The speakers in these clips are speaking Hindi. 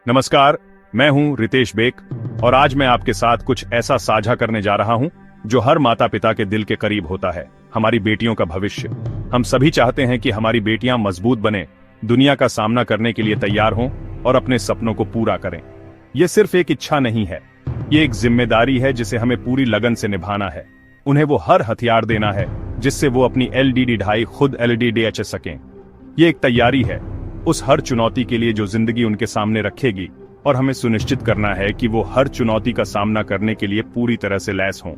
नमस्कार, मैं हूं रितेश बेक और आज मैं आपके साथ कुछ ऐसा साझा करने जा रहा हूं जो हर माता पिता के दिल के करीब होता है। हमारी बेटियों का भविष्य। हम सभी चाहते हैं कि हमारी बेटियां मजबूत बने, दुनिया का सामना करने के लिए तैयार हों और अपने सपनों को पूरा करें। ये सिर्फ एक इच्छा नहीं है, ये एक जिम्मेदारी है जिसे हमें पूरी लगन से निभाना है। उन्हें वो हर हथियार देना है जिससे वो अपनी LDD ढाई खुद LDDH सकें। ये एक तैयारी है उस हर चुनौती के लिए जो जिंदगी उनके सामने रखेगी, और हमें सुनिश्चित करना है कि वो हर चुनौती का सामना करने के लिए पूरी तरह से लैस हों।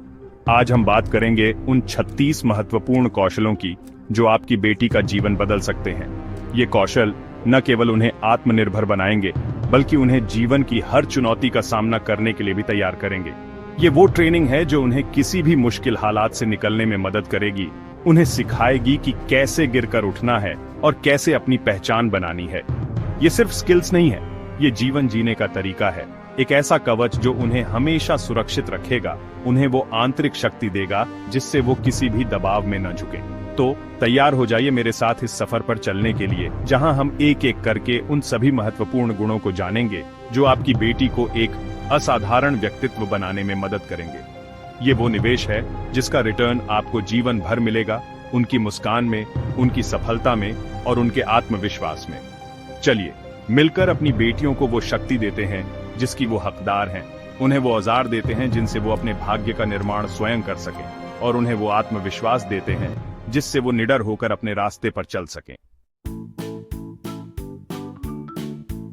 आज हम बात करेंगे उन 36 महत्वपूर्ण कौशलों की जो आपकी बेटी का जीवन बदल सकते हैं। ये कौशल न केवल उन्हें आत्मनिर्भर बनाएंगे, बल्कि उन्हें जीवन की हर चुनौती का सामना करने के लिए भी तैयार करेंगे। ये वो ट्रेनिंग है जो उन्हें किसी भी मुश्किल हालात से निकलने में मदद करेगी, उन्हें सिखाएगी कि कैसे गिरकर उठना है और कैसे अपनी पहचान बनानी है। ये सिर्फ स्किल्स नहीं है, ये जीवन जीने का तरीका है, एक ऐसा कवच जो उन्हें हमेशा सुरक्षित रखेगा, उन्हें वो आंतरिक शक्ति देगा जिससे वो किसी भी दबाव में न झुके। तो तैयार हो जाइए मेरे साथ इस सफर पर चलने के लिए, जहां हम एक एक करके उन सभी महत्वपूर्ण गुणों को जानेंगे जो आपकी बेटी को एक असाधारण व्यक्तित्व बनाने में मदद करेंगे। ये वो निवेश है जिसका रिटर्न आपको जीवन भर मिलेगा, उनकी मुस्कान में, उनकी सफलता में और उनके आत्मविश्वास में। चलिए मिलकर अपनी बेटियों को वो शक्ति देते हैं जिसकी वो हकदार हैं, उन्हें वो औजार देते हैं जिनसे वो अपने भाग्य का निर्माण स्वयं कर सकें, और उन्हें वो आत्मविश्वास देते हैं जिससे वो निडर होकर अपने रास्ते पर चल सकें।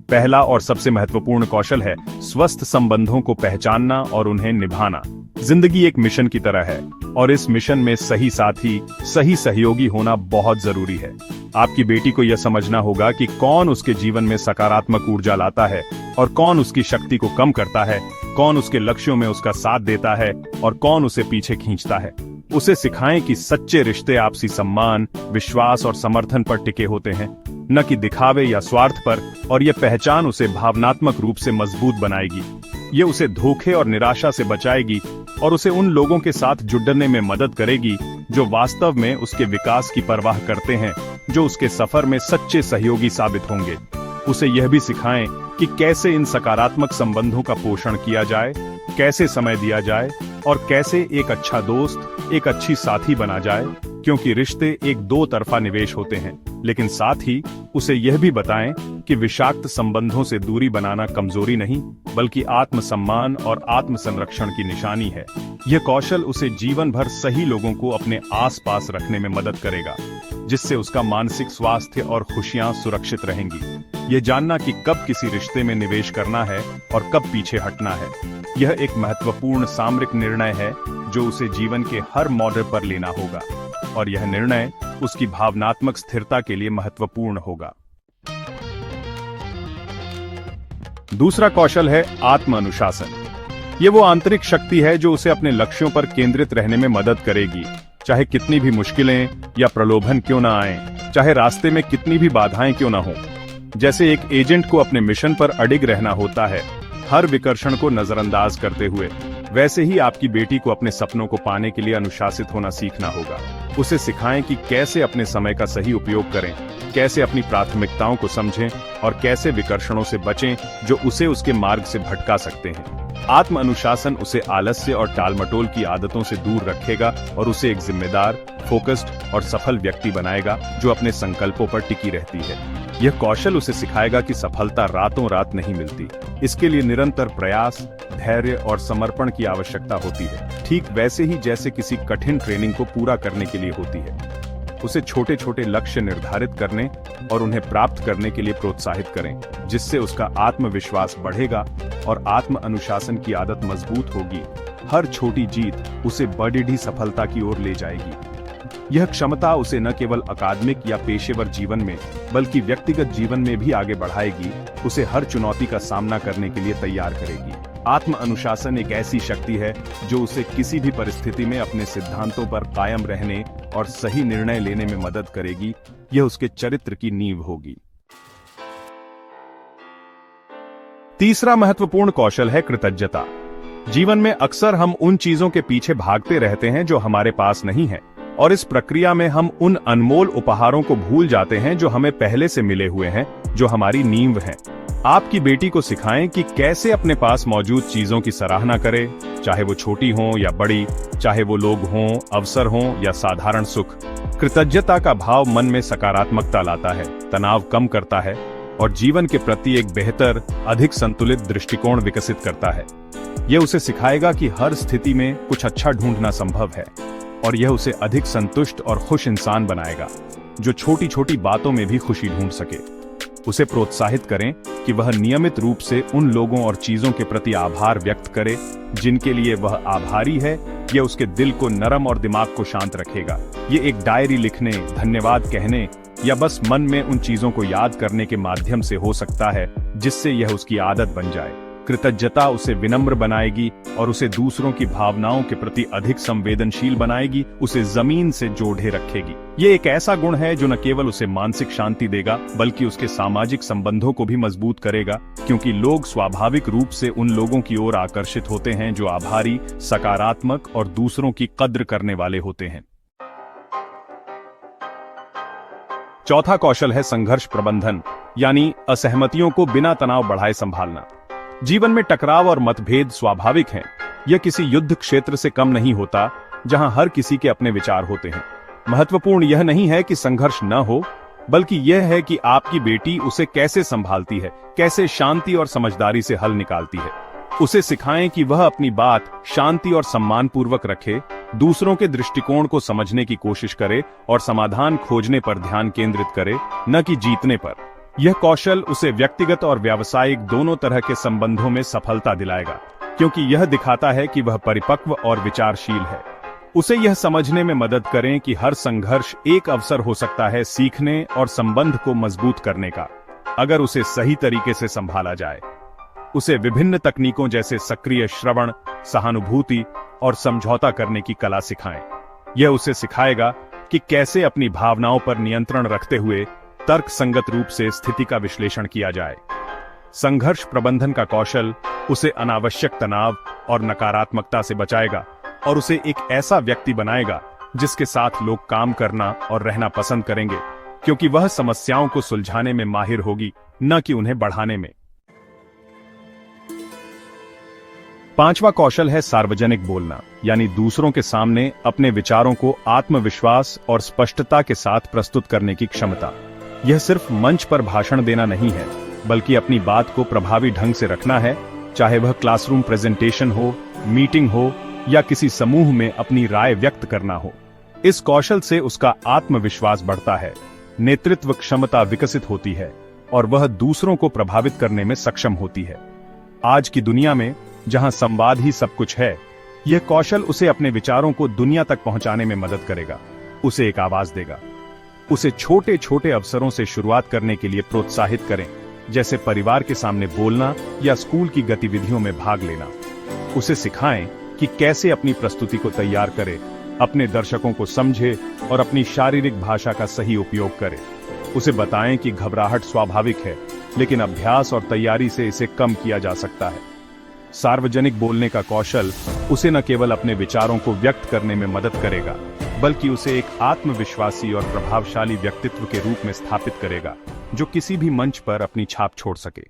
पहला और सबसे महत्वपूर्ण कौशल है स्वस्थ संबंधों को पहचानना और उन्हें निभाना। जिंदगी एक मिशन की तरह है और इस मिशन में सही साथी, सही सहयोगी होना बहुत जरूरी है। आपकी बेटी को यह समझना होगा कि कौन उसके जीवन में सकारात्मक ऊर्जा लाता है और कौन उसकी शक्ति को कम करता है, कौन उसके लक्ष्यों में उसका साथ देता है और कौन उसे पीछे खींचता है। उसे सिखाएं कि सच्चे रिश्ते आपसी सम्मान, विश्वास और समर्थन पर टिके होते हैं, न कि दिखावे या स्वार्थ पर, और यह पहचान उसे भावनात्मक रूप से मजबूत बनाएगी। ये उसे धोखे और निराशा से बचाएगी और उसे उन लोगों के साथ जुड़ने में मदद करेगी जो वास्तव में उसके विकास की परवाह करते हैं, जो उसके सफर में सच्चे सहयोगी साबित होंगे। उसे यह भी सिखाएं कि कैसे इन सकारात्मक संबंधों का पोषण किया जाए, कैसे समय दिया जाए और कैसे एक अच्छा दोस्त, एक अच्छी साथी बना जाए, क्योंकि रिश्ते एक दो तरफा निवेश होते हैं। लेकिन साथ ही उसे यह भी बताएं कि विषाक्त संबंधों से दूरी बनाना कमजोरी नहीं, बल्कि आत्मसम्मान और आत्मसंरक्षण की निशानी है। यह कौशल उसे जीवन भर सही लोगों को अपने आसपास रखने में मदद करेगा, जिससे उसका मानसिक स्वास्थ्य और खुशियां सुरक्षित रहेंगी। यह जानना कि कब किसी रिश्ते में निवेश करना है और कब पीछे हटना है, यह एक महत्वपूर्ण सामरिक निर्णय है जो उसे जीवन के हर मोड़ पर लेना होगा, और यह निर्णय उसकी भावनात्मक स्थिरता के लिए महत्वपूर्ण होगा। दूसरा कौशल है आत्म अनुशासन। ये वो आंतरिक शक्ति है जो उसे अपने लक्ष्यों पर केंद्रित रहने में मदद करेगी, चाहे कितनी भी मुश्किलें या प्रलोभन क्यों न आएं, चाहे रास्ते में कितनी भी बाधाएं क्यों न हों। जैसे एक एजेंट को अपने मिशन पर अडिग रहना होता है, हर विकर्षण को नजरअंदाज करते हुए, वैसे ही आपकी बेटी को अपने सपनों को पाने के लिए अनुशासित होना सीखना होगा। उसे सिखाएं कि कैसे अपने समय का सही उपयोग करें, कैसे अपनी प्राथमिकताओं को समझें और कैसे विकर्षणों से बचें जो उसे उसके मार्ग से भटका सकते हैं। आत्म अनुशासन उसे आलस्य और टालमटोल की आदतों से दूर रखेगा और उसे एक जिम्मेदार, फोकस्ड और सफल व्यक्ति बनाएगा जो अपने संकल्पों पर टिकी रहती है। यह कौशल उसे सिखाएगा कि सफलता रातों रात नहीं मिलती, इसके लिए निरंतर प्रयास, धैर्य और समर्पण की आवश्यकता होती है, ठीक वैसे ही जैसे किसी कठिन ट्रेनिंग को पूरा करने के लिए होती है। उसे छोटे छोटे लक्ष्य निर्धारित करने और उन्हें प्राप्त करने के लिए प्रोत्साहित करें, जिससे उसका आत्मविश्वास बढ़ेगा और आत्म अनुशासन की आदत मजबूत होगी। हर छोटी जीत उसे बड़ी सफलता की ओर ले जाएगी। यह क्षमता उसे न केवल अकादमिक या पेशेवर जीवन में, बल्कि व्यक्तिगत जीवन में भी आगे बढ़ाएगी, उसे हर चुनौती का सामना करने के लिए तैयार करेगी। आत्म अनुशासन एक ऐसी शक्ति है जो उसे किसी भी परिस्थिति में अपने सिद्धांतों पर कायम रहने और सही निर्णय लेने में मदद करेगी। यह उसके चरित्र की नींव होगी। तीसरा महत्वपूर्ण कौशल है कृतज्ञता। जीवन में अक्सर हम उन चीजों के पीछे भागते रहते हैं जो हमारे पास नहीं है, और इस प्रक्रिया में हम उन अनमोल उपहारों को भूल जाते हैं जो हमें पहले से मिले हुए हैं, जो हमारी नींव हैं। आपकी बेटी को सिखाएं कि कैसे अपने पास मौजूद चीजों की सराहना करे, चाहे वो छोटी हों या बड़ी, चाहे वो लोग हों, अवसर हों या साधारण सुख। कृतज्ञता का भाव मन में सकारात्मकता लाता है, तनाव कम करता है और जीवन के प्रति एक बेहतर, अधिक संतुलित दृष्टिकोण विकसित करता है। यह उसे सिखाएगा कि हर स्थिति में कुछ अच्छा ढूंढना संभव है और यह उसे अधिक संतुष्ट और खुश इंसान बनाएगा, जो छोटी छोटी बातों में भी खुशी ढूंढ सके। उसे प्रोत्साहित करें कि वह नियमित रूप से उन लोगों और चीजों के प्रति आभार व्यक्त करे जिनके लिए वह आभारी है। यह उसके दिल को नरम और दिमाग को शांत रखेगा। ये एक डायरी लिखने, धन्यवाद कहने या बस मन में उन चीजों को याद करने के माध्यम से हो सकता है, जिससे यह उसकी आदत बन जाए। कृतज्ञता उसे विनम्र बनाएगी और उसे दूसरों की भावनाओं के प्रति अधिक संवेदनशील बनाएगी, उसे जमीन से जोड़े रखेगी। ये एक ऐसा गुण है जो न केवल उसे मानसिक शांति देगा, बल्कि उसके सामाजिक संबंधों को भी मजबूत करेगा, क्योंकि लोग स्वाभाविक रूप से उन लोगों की ओर आकर्षित होते हैं जो आभारी, सकारात्मक और दूसरों की कद्र करने वाले होते हैं। चौथा कौशल है संघर्ष प्रबंधन, यानी असहमतियों को बिना तनाव बढ़ाए संभालना। जीवन में टकराव और मतभेद स्वाभाविक हैं। यह किसी युद्ध क्षेत्र से कम नहीं होता, जहां हर किसी के अपने विचार होते हैं। महत्वपूर्ण यह नहीं है कि संघर्ष न हो, बल्कि यह है कि आपकी बेटी उसे कैसे संभालती है, कैसे शांति और समझदारी से हल निकालती है। उसे सिखाएं कि वह अपनी बात शांति और सम्मानपूर्वक रखे, दूसरों के दृष्टिकोण को समझने की कोशिश करे और समाधान खोजने पर ध्यान केंद्रित करे, न कि जीतने पर। यह कौशल उसे व्यक्तिगत और व्यावसायिक दोनों तरह के संबंधों में सफलता दिलाएगा, क्योंकि यह दिखाता है कि वह परिपक्व और विचारशील है। उसे यह समझने में मदद करें कि हर संघर्ष एक अवसर हो सकता है सीखने और संबंध को मजबूत करने का, अगर उसे सही तरीके से संभाला जाए। उसे विभिन्न तकनीकों जैसे सक्रिय श्रवण, सहानुभूति और समझौता करने की कला सिखाएं। यह उसे सिखाएगा कि कैसे अपनी भावनाओं पर नियंत्रण रखते हुए तर्क संगत रूप से स्थिति का विश्लेषण किया जाए। संघर्ष प्रबंधन का कौशल उसे अनावश्यक तनाव और नकारात्मकता से बचाएगा और उसे एक ऐसा व्यक्ति बनाएगा जिसके साथ लोग काम करना और रहना पसंद करेंगे, क्योंकि वह समस्याओं को सुलझाने में माहिर होगी, न कि उन्हें बढ़ाने में। पांचवा कौशल है सार्वजनिक बोलना, यानी दूसरों के सामने अपने विचारों को आत्मविश्वास और स्पष्टता के साथ प्रस्तुत करने की क्षमता। यह सिर्फ मंच पर भाषण देना नहीं है, बल्कि अपनी बात को प्रभावी ढंग से रखना है, चाहे वह क्लासरूम प्रेजेंटेशन हो, मीटिंग हो या किसी समूह में अपनी राय व्यक्त करना हो। इस कौशल से उसका आत्मविश्वास बढ़ता है, नेतृत्व क्षमता विकसित होती है और वह दूसरों को प्रभावित करने में सक्षम होती है। आज की दुनिया में, जहां संवाद ही सब कुछ है, यह कौशल उसे अपने विचारों को दुनिया तक पहुंचाने में मदद करेगा, उसे एक आवाज देगा। उसे छोटे छोटे अवसरों से शुरुआत करने के लिए प्रोत्साहित करें, जैसे परिवार के सामने बोलना या स्कूल की गतिविधियों में भाग लेना। उसे सिखाएं कि कैसे अपनी प्रस्तुति को तैयार करे, अपने दर्शकों को समझे और अपनी शारीरिक भाषा का सही उपयोग करे। उसे बताएं कि घबराहट स्वाभाविक है, लेकिन अभ्यास और तैयारी से इसे कम किया जा सकता है। सार्वजनिक बोलने का कौशल उसे न केवल अपने विचारों को व्यक्त करने में मदद करेगा, बल्कि उसे एक आत्मविश्वासी और प्रभावशाली व्यक्तित्व के रूप में स्थापित करेगा, जो किसी भी मंच पर अपनी छाप छोड़ सके।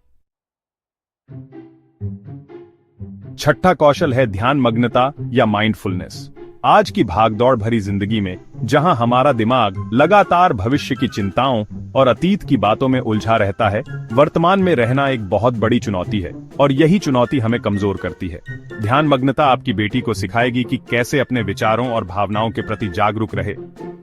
छठा कौशल है ध्यान मग्नता या माइंडफुलनेस। आज की भागदौड़ भरी जिंदगी में, जहां हमारा दिमाग लगातार भविष्य की चिंताओं और अतीत की बातों में उलझा रहता है, वर्तमान में रहना एक बहुत बड़ी चुनौती है और यही चुनौती हमें कमजोर करती है। ध्यान मग्नता आपकी बेटी को सिखाएगी कि कैसे अपने विचारों और भावनाओं के प्रति जागरूक रहे,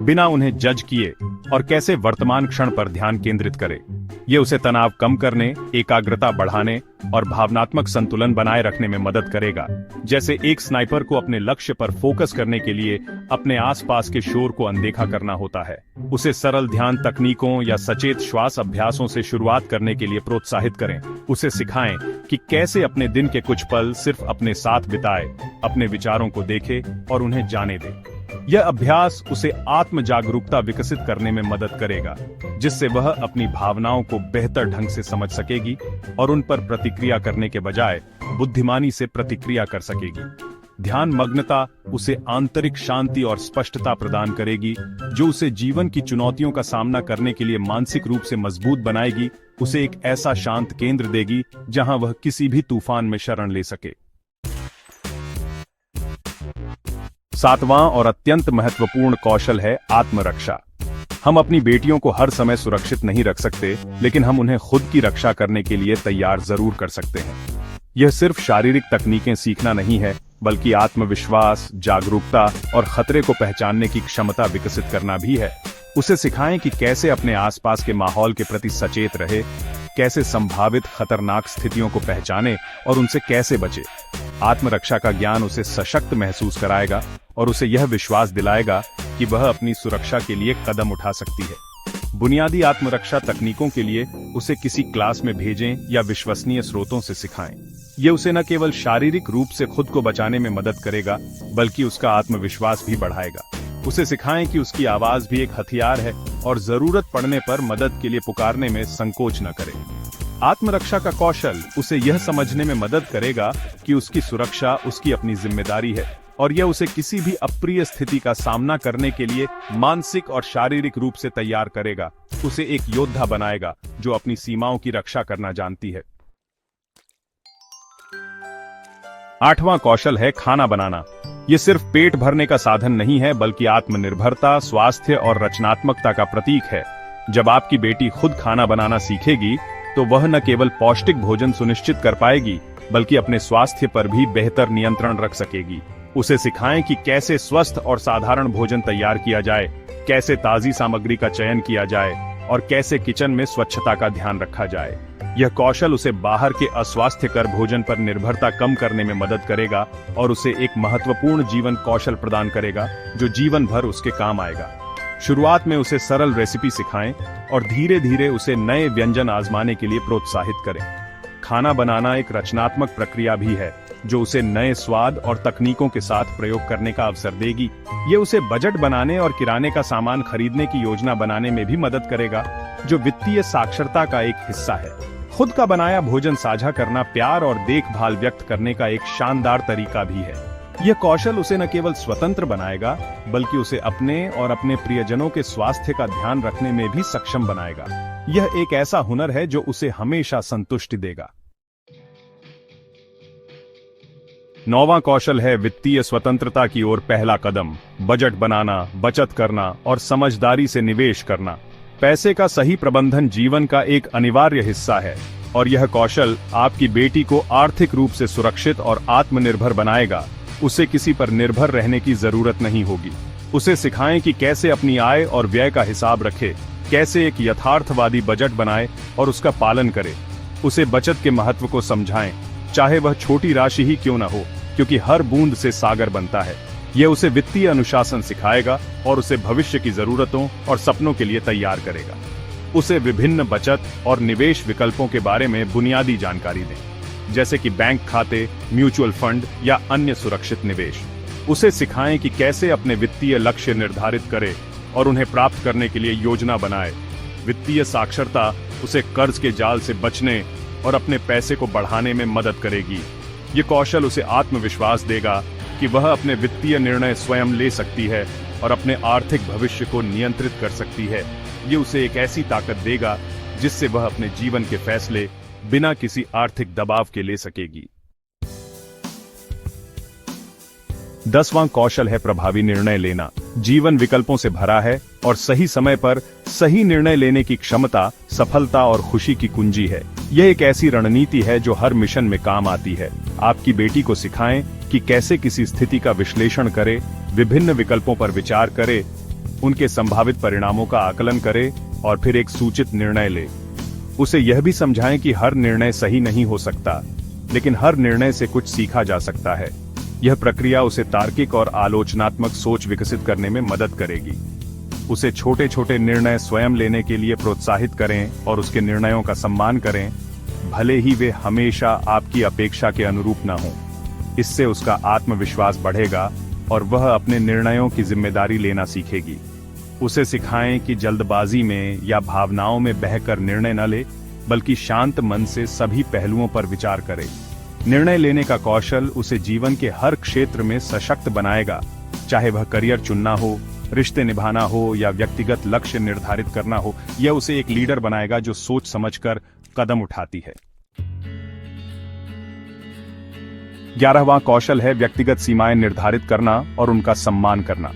बिना उन्हें जज किए, और कैसे वर्तमान क्षण पर ध्यान केंद्रित करे। ये उसे तनाव कम करने, एकाग्रता बढ़ाने और भावनात्मक संतुलन बनाए रखने में मदद करेगा। जैसे एक स्नाइपर को अपने लक्ष्य पर फोकस करने के लिए अपने आसपास के शोर को अनदेखा करना होता है। उसे सरल ध्यान तकनीकों या सचेत श्वास अभ्यासों से शुरुआत करने के लिए प्रोत्साहित करें। उसे सिखाएं कि कैसे अपने दिन के कुछ पल सिर्फ अपने साथ बिताए, अपने विचारों को देखे और उन्हें जाने दे। यह अभ्यास उसे आत्म जागरूकता विकसित करने में मदद करेगा, जिससे वह अपनी भावनाओं को बेहतर ढंग से समझ सकेगी और उन पर प्रतिक्रिया करने के बजाय बुद्धिमानी से प्रतिक्रिया कर सकेगी। ध्यान मग्नता उसे आंतरिक शांति और स्पष्टता प्रदान करेगी, जो उसे जीवन की चुनौतियों का सामना करने के लिए मानसिक रूप से मजबूत बनाएगी, उसे एक ऐसा शांत केंद्र देगी जहां वह किसी भी तूफान में शरण ले सके। सातवां और अत्यंत महत्वपूर्ण कौशल है आत्मरक्षा। हम अपनी बेटियों को हर समय सुरक्षित नहीं रख सकते, लेकिन हम उन्हें खुद की रक्षा करने के लिए तैयार जरूर कर सकते हैं। यह सिर्फ शारीरिक तकनीकें सीखना नहीं है, बल्कि आत्मविश्वास, जागरूकता और खतरे को पहचानने की क्षमता विकसित करना भी है। उसे सिखाएं कि कैसे अपने आसपास के माहौल के प्रति सचेत रहे, कैसे संभावित खतरनाक स्थितियों को पहचाने और उनसे कैसे बचे। आत्मरक्षा का ज्ञान उसे सशक्त महसूस कराएगा और उसे यह विश्वास दिलाएगा कि वह अपनी सुरक्षा के लिए कदम उठा सकती है। बुनियादी आत्मरक्षा तकनीकों के लिए उसे किसी क्लास में भेजें या विश्वसनीय स्रोतों से सिखाएं। ये उसे न केवल शारीरिक रूप से खुद को बचाने में मदद करेगा, बल्कि उसका आत्मविश्वास भी बढ़ाएगा। उसे सिखाएं कि उसकी आवाज भी एक हथियार है और जरूरत पड़ने पर मदद के लिए पुकारने में संकोच न करे। आत्मरक्षा का कौशल उसे यह समझने में मदद करेगा कि उसकी सुरक्षा उसकी अपनी जिम्मेदारी है और यह उसे किसी भी अप्रिय स्थिति का सामना करने के लिए मानसिक और शारीरिक रूप से तैयार करेगा। उसे एक योद्धा बनाएगा जो अपनी सीमाओं की रक्षा करना जानती है। आठवां कौशल है खाना बनाना। ये सिर्फ पेट भरने का साधन नहीं है, बल्कि आत्मनिर्भरता, स्वास्थ्य और रचनात्मकता का प्रतीक है। जब आपकी बेटी खुद खाना बनाना सीखेगी, तो वह न केवल पौष्टिक भोजन सुनिश्चित कर पाएगी, बल्कि अपने स्वास्थ्य पर भी बेहतर नियंत्रण रख सकेगी। उसे सिखाएं कि कैसे स्वस्थ और साधारण भोजन तैयार किया जाए, कैसे ताजी सामग्री का चयन किया जाए और कैसे किचन में स्वच्छता का ध्यान रखा जाए। यह कौशल उसे बाहर के अस्वास्थ्यकर भोजन पर निर्भरता कम करने में मदद करेगा और उसे एक महत्वपूर्ण जीवन कौशल प्रदान करेगा जो जीवन भर उसके काम आएगा। शुरुआत में उसे सरल रेसिपी सिखाएं और धीरे धीरे उसे नए व्यंजन आजमाने के लिए प्रोत्साहित करें। खाना बनाना एक रचनात्मक प्रक्रिया भी है जो उसे नए स्वाद और तकनीकों के साथ प्रयोग करने का अवसर देगी। ये उसे बजट बनाने और किराने का सामान खरीदने की योजना बनाने में भी मदद करेगा, जो वित्तीय साक्षरता का एक हिस्सा है। खुद का बनाया भोजन साझा करना प्यार और देखभाल व्यक्त करने का एक शानदार तरीका भी है। यह कौशल उसे न केवल स्वतंत्र बनाएगा, बल्कि उसे अपने और अपने प्रियजनों के स्वास्थ्य का ध्यान रखने में भी सक्षम बनाएगा। यह एक ऐसा हुनर है जो उसे हमेशा संतुष्टि देगा। नौवां कौशल है वित्तीय स्वतंत्रता की ओर पहला कदम। बजट बनाना, बचत करना और समझदारी से निवेश करना। पैसे का सही प्रबंधन जीवन का एक अनिवार्य हिस्सा है और यह कौशल आपकी बेटी को आर्थिक रूप से सुरक्षित और आत्मनिर्भर बनाएगा। उसे किसी पर निर्भर रहने की जरूरत नहीं होगी। उसे सिखाएं कि कैसे अपनी आय और व्यय का हिसाब रखे, कैसे एक यथार्थवादी बजट बनाए और उसका पालन करे। उसे बचत के महत्व को समझाएं, चाहे वह छोटी राशि ही क्यों न हो, क्योंकि हर बूंद से सागर बनता है। यह उसे वित्तीय अनुशासन सिखाएगा और उसे भविष्य की जरूरतों और सपनों के लिए तैयार करेगा। उसे विभिन्न बचत और निवेश विकल्पों के बारे में बुनियादी जानकारी दें, जैसे कि बैंक खाते, म्यूचुअल फंड या अन्य सुरक्षित निवेश। उसे सिखाएं कि कैसे अपने वित्तीय लक्ष्य निर्धारित करे और उन्हें प्राप्त करने के लिए योजना बनाए। वित्तीय साक्षरता उसे कर्ज के जाल से बचने और अपने पैसे को बढ़ाने में मदद करेगी। ये कौशल उसे आत्मविश्वास देगा कि वह अपने वित्तीय निर्णय स्वयं ले सकती है और अपने आर्थिक भविष्य को नियंत्रित कर सकती है। ये उसे एक ऐसी ताकत देगा जिससे वह अपने जीवन के फैसले बिना किसी आर्थिक दबाव के ले सकेगी। 10वां कौशल है प्रभावी निर्णय लेना। जीवन विकल्पों से भरा है और सही समय पर सही निर्णय लेने की क्षमता सफलता और खुशी की कुंजी है। यह एक ऐसी रणनीति है जो हर मिशन में काम आती है। आपकी बेटी को सिखाएं कि कैसे किसी स्थिति का विश्लेषण करे, विभिन्न विकल्पों पर विचार करे, उनके संभावित परिणामों का आकलन करे और फिर एक सूचित निर्णय ले। उसे यह भी समझाएं कि हर निर्णय सही नहीं हो सकता, लेकिन हर निर्णय से कुछ सीखा जा सकता है। यह प्रक्रिया उसे तार्किक और आलोचनात्मक सोच विकसित करने में मदद करेगी। उसे छोटे छोटे निर्णय स्वयं लेने के लिए प्रोत्साहित करें और उसके निर्णयों का सम्मान करें, भले ही वे हमेशा आपकी अपेक्षा के अनुरूप न हों। इससे उसका आत्मविश्वास बढ़ेगा और वह अपने निर्णयों की जिम्मेदारी लेना सीखेगी। उसे सिखाएं कि जल्दबाजी में या भावनाओं में बहकर निर्णय न ले, बल्कि शांत मन से सभी पहलुओं पर विचार करे। निर्णय लेने का कौशल उसे जीवन के हर क्षेत्र में सशक्त बनाएगा, चाहे वह करियर चुनना हो, रिश्ते निभाना हो या व्यक्तिगत लक्ष्य निर्धारित करना हो, यह उसे एक लीडर बनाएगा जो सोच समझकर कदम उठाती है। 11वां कौशल है व्यक्तिगत सीमाएं निर्धारित करना और उनका सम्मान करना।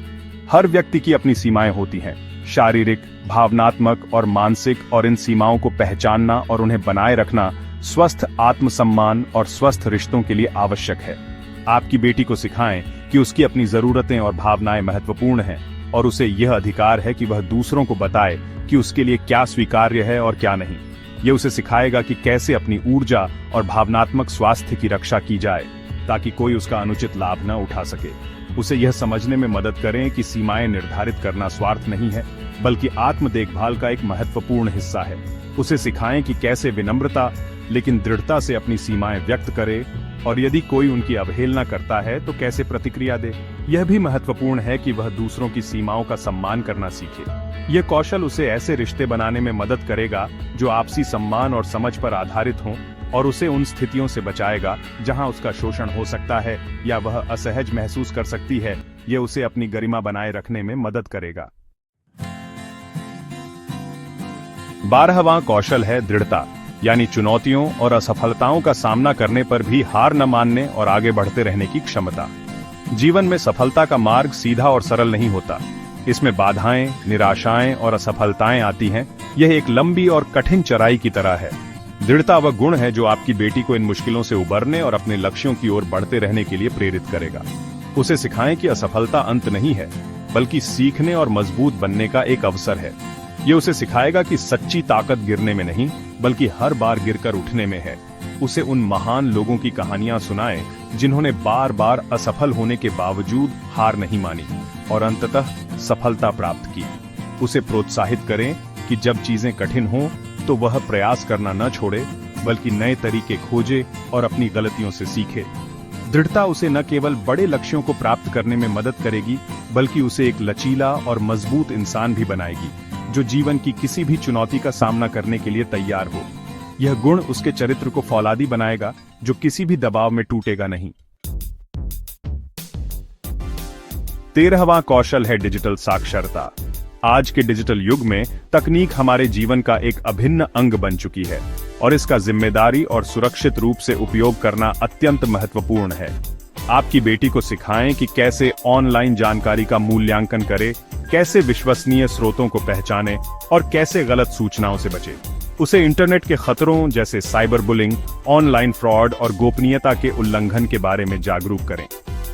हर व्यक्ति की अपनी सीमाएं होती हैं, शारीरिक, भावनात्मक और मानसिक, और इन सीमाओं को पहचानना और उन्हें बनाए रखना स्वस्थ आत्मसम्मान और स्वस्थ रिश्तों के लिए आवश्यक है। आपकी बेटी को सिखाएं कि उसकी अपनी जरूरतें और भावनाएं महत्वपूर्ण हैं और उसे यह अधिकार है कि वह दूसरों को बताए कि उसके लिए क्या स्वीकार्य है और क्या नहीं। यह उसे सिखाएगा कि कैसे अपनी ऊर्जा और भावनात्मक स्वास्थ्य की रक्षा की जाए ताकि कोई उसका अनुचित लाभ न उठा सके। उसे यह समझने में मदद करें कि सीमाएं निर्धारित करना स्वार्थ नहीं है, बल्कि आत्म देखभाल का एक महत्वपूर्ण हिस्सा है। उसे सिखाएं कि कैसे विनम्रता लेकिन दृढ़ता से अपनी सीमाएं व्यक्त करे, और यदि कोई उनकी अवहेलना करता है तो कैसे प्रतिक्रिया दे। यह भी महत्वपूर्ण है कि वह दूसरों की सीमाओं का सम्मान करना सीखे। यह कौशल उसे ऐसे रिश्ते बनाने में मदद करेगा जो आपसी सम्मान और समझ पर आधारित हों, और उसे उन स्थितियों से बचाएगा जहां उसका शोषण हो सकता है या वह असहज महसूस कर सकती है। यह उसे अपनी गरिमा बनाए रखने में मदद करेगा। 12वां कौशल है दृढ़ता, यानी चुनौतियों और असफलताओं का सामना करने पर भी हार न मानने और आगे बढ़ते रहने की क्षमता। जीवन में सफलता का मार्ग सीधा और सरल नहीं होता। इसमें बाधाएं, निराशाएं और असफलताएं आती हैं। यह एक लंबी और कठिन चढ़ाई की तरह है। दृढ़ता वह गुण है जो आपकी बेटी को इन मुश्किलों से उबरने और अपने लक्ष्यों की ओर बढ़ते रहने के लिए प्रेरित करेगा। उसे सिखाएं कि असफलता अंत नहीं है, बल्कि सीखने और मजबूत बनने का एक अवसर है। ये उसे सिखाएगा कि सच्ची ताकत गिरने में नहीं, बल्कि हर बार गिरकर उठने में है। उसे उन महान लोगों की कहानियां सुनाएं जिन्होंने बार बार असफल होने के बावजूद हार नहीं मानी और अंततः सफलता प्राप्त की। उसे प्रोत्साहित करें कि जब चीजें कठिन हों तो वह प्रयास करना न छोड़े, बल्कि नए तरीके खोजे और अपनी गलतियों से सीखे। दृढ़ता उसे न केवल बड़े लक्ष्यों को प्राप्त करने में मदद करेगी, बल्कि उसे एक लचीला और मजबूत इंसान भी बनाएगी जो जीवन की किसी भी चुनौती का सामना करने के लिए तैयार हो। यह गुण उसके चरित्र को फौलादी बनाएगा जो किसी भी दबाव में टूटेगा नहीं। 13वां कौशल है डिजिटल साक्षरता। आज के डिजिटल युग में तकनीक हमारे जीवन का एक अभिन्न अंग बन चुकी है और इसका जिम्मेदारी और सुरक्षित रूप से उपयोग करना अत्यंत महत्वपूर्ण है। आपकी बेटी को सिखाएं कि कैसे ऑनलाइन जानकारी का मूल्यांकन करे, कैसे विश्वसनीय स्रोतों को पहचाने और कैसे गलत सूचनाओं से बचे। उसे इंटरनेट के खतरों जैसे साइबर बुलिंग, ऑनलाइन फ्रॉड और गोपनीयता के उल्लंघन के बारे में जागरूक करें।